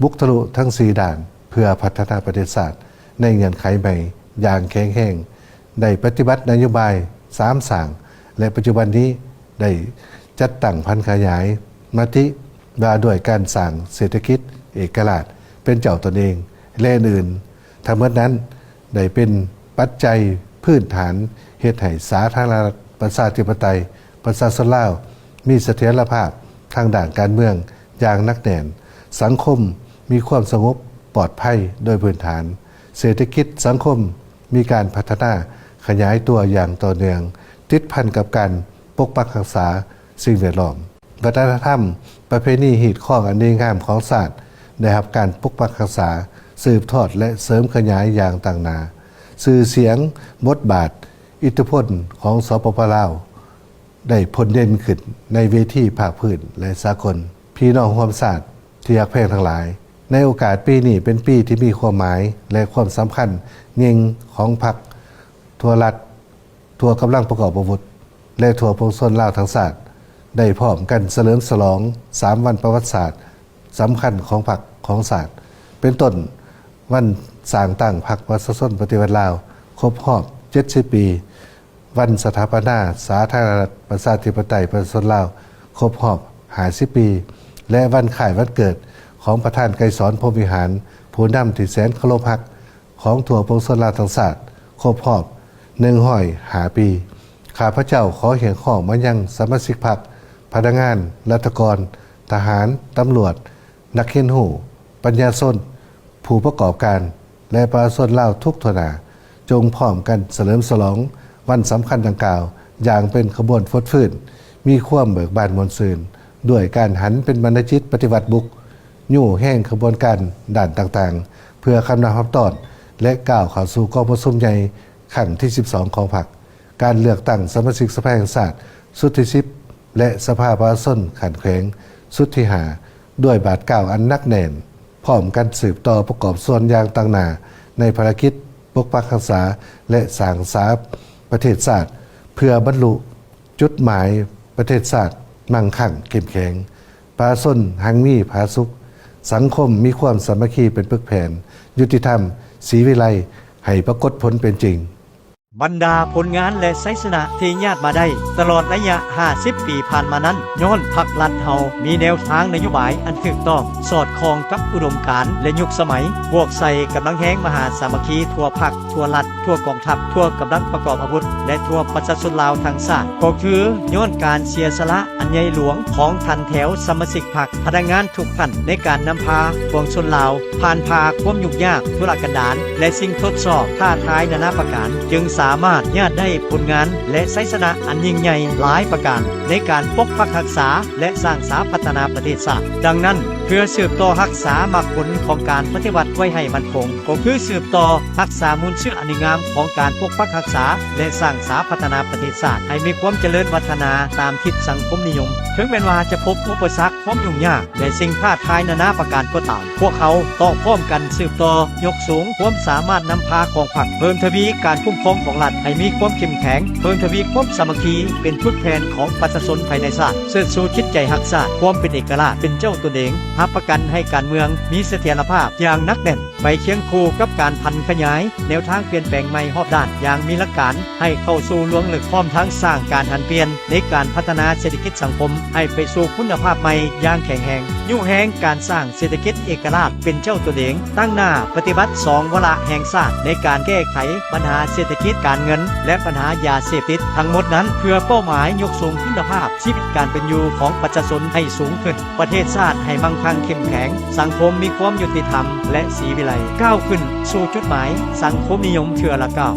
บุกทะลุทั้ง4ด้านเพื่อพัฒนาประเทศชาติในเงื่อนไขใหม่อย่างแข็งแรงได้ปฏิบัตินโยบาย3 สั่งและปัจจุบันนี้ได้จัดตั้งพันขยายมติว่าด้วยการสร้างเศรษฐกิจเอกราชเป็นเจ้าตนเองและอื่นทั้งหมดนั้นได้เป็นปัจจัยพื้นฐานเฮ็ดให้สาธารณรัฐประชาธิปไตยประชาชนลาวมีเสถียรภาพทางด้านการเมืองอย่างหนักแน่นสังคมมีความสงบปลอดภัยโดยพื้นฐานเศรษฐกิจสังคมมีการพัฒนาขยายตัวอย่างต่อเนื่องติดพันกับการปกปักรักษาสิ่งแวดล้อมวัฒนธรรมประเพณีหีดข้องอันดีงามของศาสตร์ได้รับการปกปักรักษาสืบทอดและเสริมขยายอย่างต่างหน้าสื่อเสียงบทบาทอิทธิพลของสปป.ลาวได้พ้นเด่นขึ้นในเวทีภาคพื้นและสากลพี่น้องร่วมชาติที่รักแพงทั้งหลายในโอกาสปีนี้เป็นปีที่มีความหมายและความสำคัญยิ่งของพรรคทั่วรัฐทั่วกำลังประกอบอาวุธและทั่วปวงชนลาวทั้งชาติได้พร้อมกันเฉลิมฉลอง3 วันประวัติศาสตร์สำคัญของพรรคของชาติเป็นต้นวันสร้างตั้งพรรคประชาชนปฏิวัติลาวครบรอบ70 ปีวันสถาปนาสาธารณรัฐประชาธิปไตยประชาชนลาวครบรอบ50 ปีและวันคล้ายวันเกิดของประธานไกรสอนพรหมวิหารผู้นำที่แสนเคารพรักของทั่วปวงชนลาวทั้งชาติครบรอบ105 ปีข้าพเจ้าขอเขียนข้อมายังสมาชิกพรรคพนักงานรัฐกรทหารตำรวจนักเขียนหูปัญญาชนผู้ประกอบการและประชาชนลาวทุกทนาจงพร้อมกันเฉลิมฉลองวันสำคัญดังกล่าวอย่างเป็นขบวนฟดฟื้นมีความเบิกบานมวลซื่นด้วยการหันเป็นบรรณจิตปฏิวัติบุก ยู่แห่งขบวนการด่านต่างๆ เพื่อคำนับรับตอนและก้าวเข้าสู่กองประชุมใหญ่ครั้งที่ 12 ของพรรคการเลือกตั้งสมาชิกสภาแห่งชาติสุดที่ 10 และสภาประชาชนขันแขวงสุดที่ 5 ด้วยบาทเก่าอันนักแน่นพร้อมกันสืบต่อประกอบส่วนอย่างต่างหน้าในภารกิจปกปักรักษาและสร้างสาประเทศชาติเพื่อบรรลุจุดหมายประเทศชาติมั่งคั่งเข้มแข็งประชาชนหังมีผาสุขสังคมมีความสามัคคีเป็นปึกแผ่นยุติธรรมศรีวิไลให้ปรากฏผลเป็นจริงบรรดาผลงานและไสยชนะที่ญาติมาได้ตลอดระยะ50 ปีผ่านมานั้นย้อนพรรครัฐเฮามีแนวทางนโยบายอันถูกต้องสอดคล้องกับอุดมการณ์และยุคสมัยบวกใส่กำลังแห้งมหาสามัคคีทั่วพรรคทั่วรัฐทั่วกองทัพทั่วกำลังประกอบอาวุธและทั่วประชาชนลาวทั้งชาติก็คือย้อนการเสียสละอันใหญ่หลวงของท่านแถวสมาชิกพรรคพนักงานทุกท่านในการนำพาปวงชนลาวผ่านพาความยุ่งยากทุรกันดารและสิ่งทดสอบท้าทายนานาประการจึงสามารถญาติได้ผลงานและไสยชนะอันยิ่งใหญ่หลายประการในการปกปักรักษาและสร้างสาพัฒนาประเทศชาติดังนั้นเพื่อสืบต่อรักษามรรคผลของการปฏิบัติไว้ให้มั่นคงก็คือสืบต่อรักษามูลเชื่ออันงามของการปกปักรักษาและสร้างสาพัฒนาประเทศชาติให้มีความเจริญวัฒนาตามทิศสังคมนิยมถึงแม้ว่าจะพบอุปสรรคความยุ่งยากและสิ่งท้าทายนานาประการก็ตามพวกเขาต้องพร้อมกันสืบต่อยกสูงความสามารถนำพาของพรรคเพิ่มทวีการคุ้มครองของรัฐให้มีความเข้มแข็งเพิ่มทวีความสามัคคีเป็นพุทธแทนของประชาชนภายในชาติเสื่อสู่จิตใจรักชาติความเป็นเอกราชเป็นเจ้าตนเองรับประกันให้การเมืองมีเสถียรภาพอย่างนักแน่นไปเคียงคู่กับการพันขยายแนวทางเปลี่ยนแปลงใหม่รอบด้านอย่างมีหลักการให้เข้าสู่ล่วงลึกพร้อมทั้งสร้างการหันเปลี่ยนในการพัฒนาเศรษฐกิจสังคมให้ไปสู่คุณภาพใหม่อย่างแข็งแรงยุ่งแหงการสร้างเศรษฐกิจเอกราชเป็นเจ้าตนเองตั้งหน้าปฏิบัติ2วาระแห่งชาติในการแก้ไขปัญหาเศรษฐกิจการเงินและปัญหายาเสพติดทั้งหมดนั้นเพื่อเป้าหมายยกสูงคุณภาพชีวิตการเป็นอยู่ของประชาชนให้สูงขึ้นประเทศชาติให้มั่งคั่งเข้มแข็งสังคมมีความยุติธรรมและศรีวิไลก้าวขึ้นสู่จุดหมายสังคมนิยมเทื่อละก้าว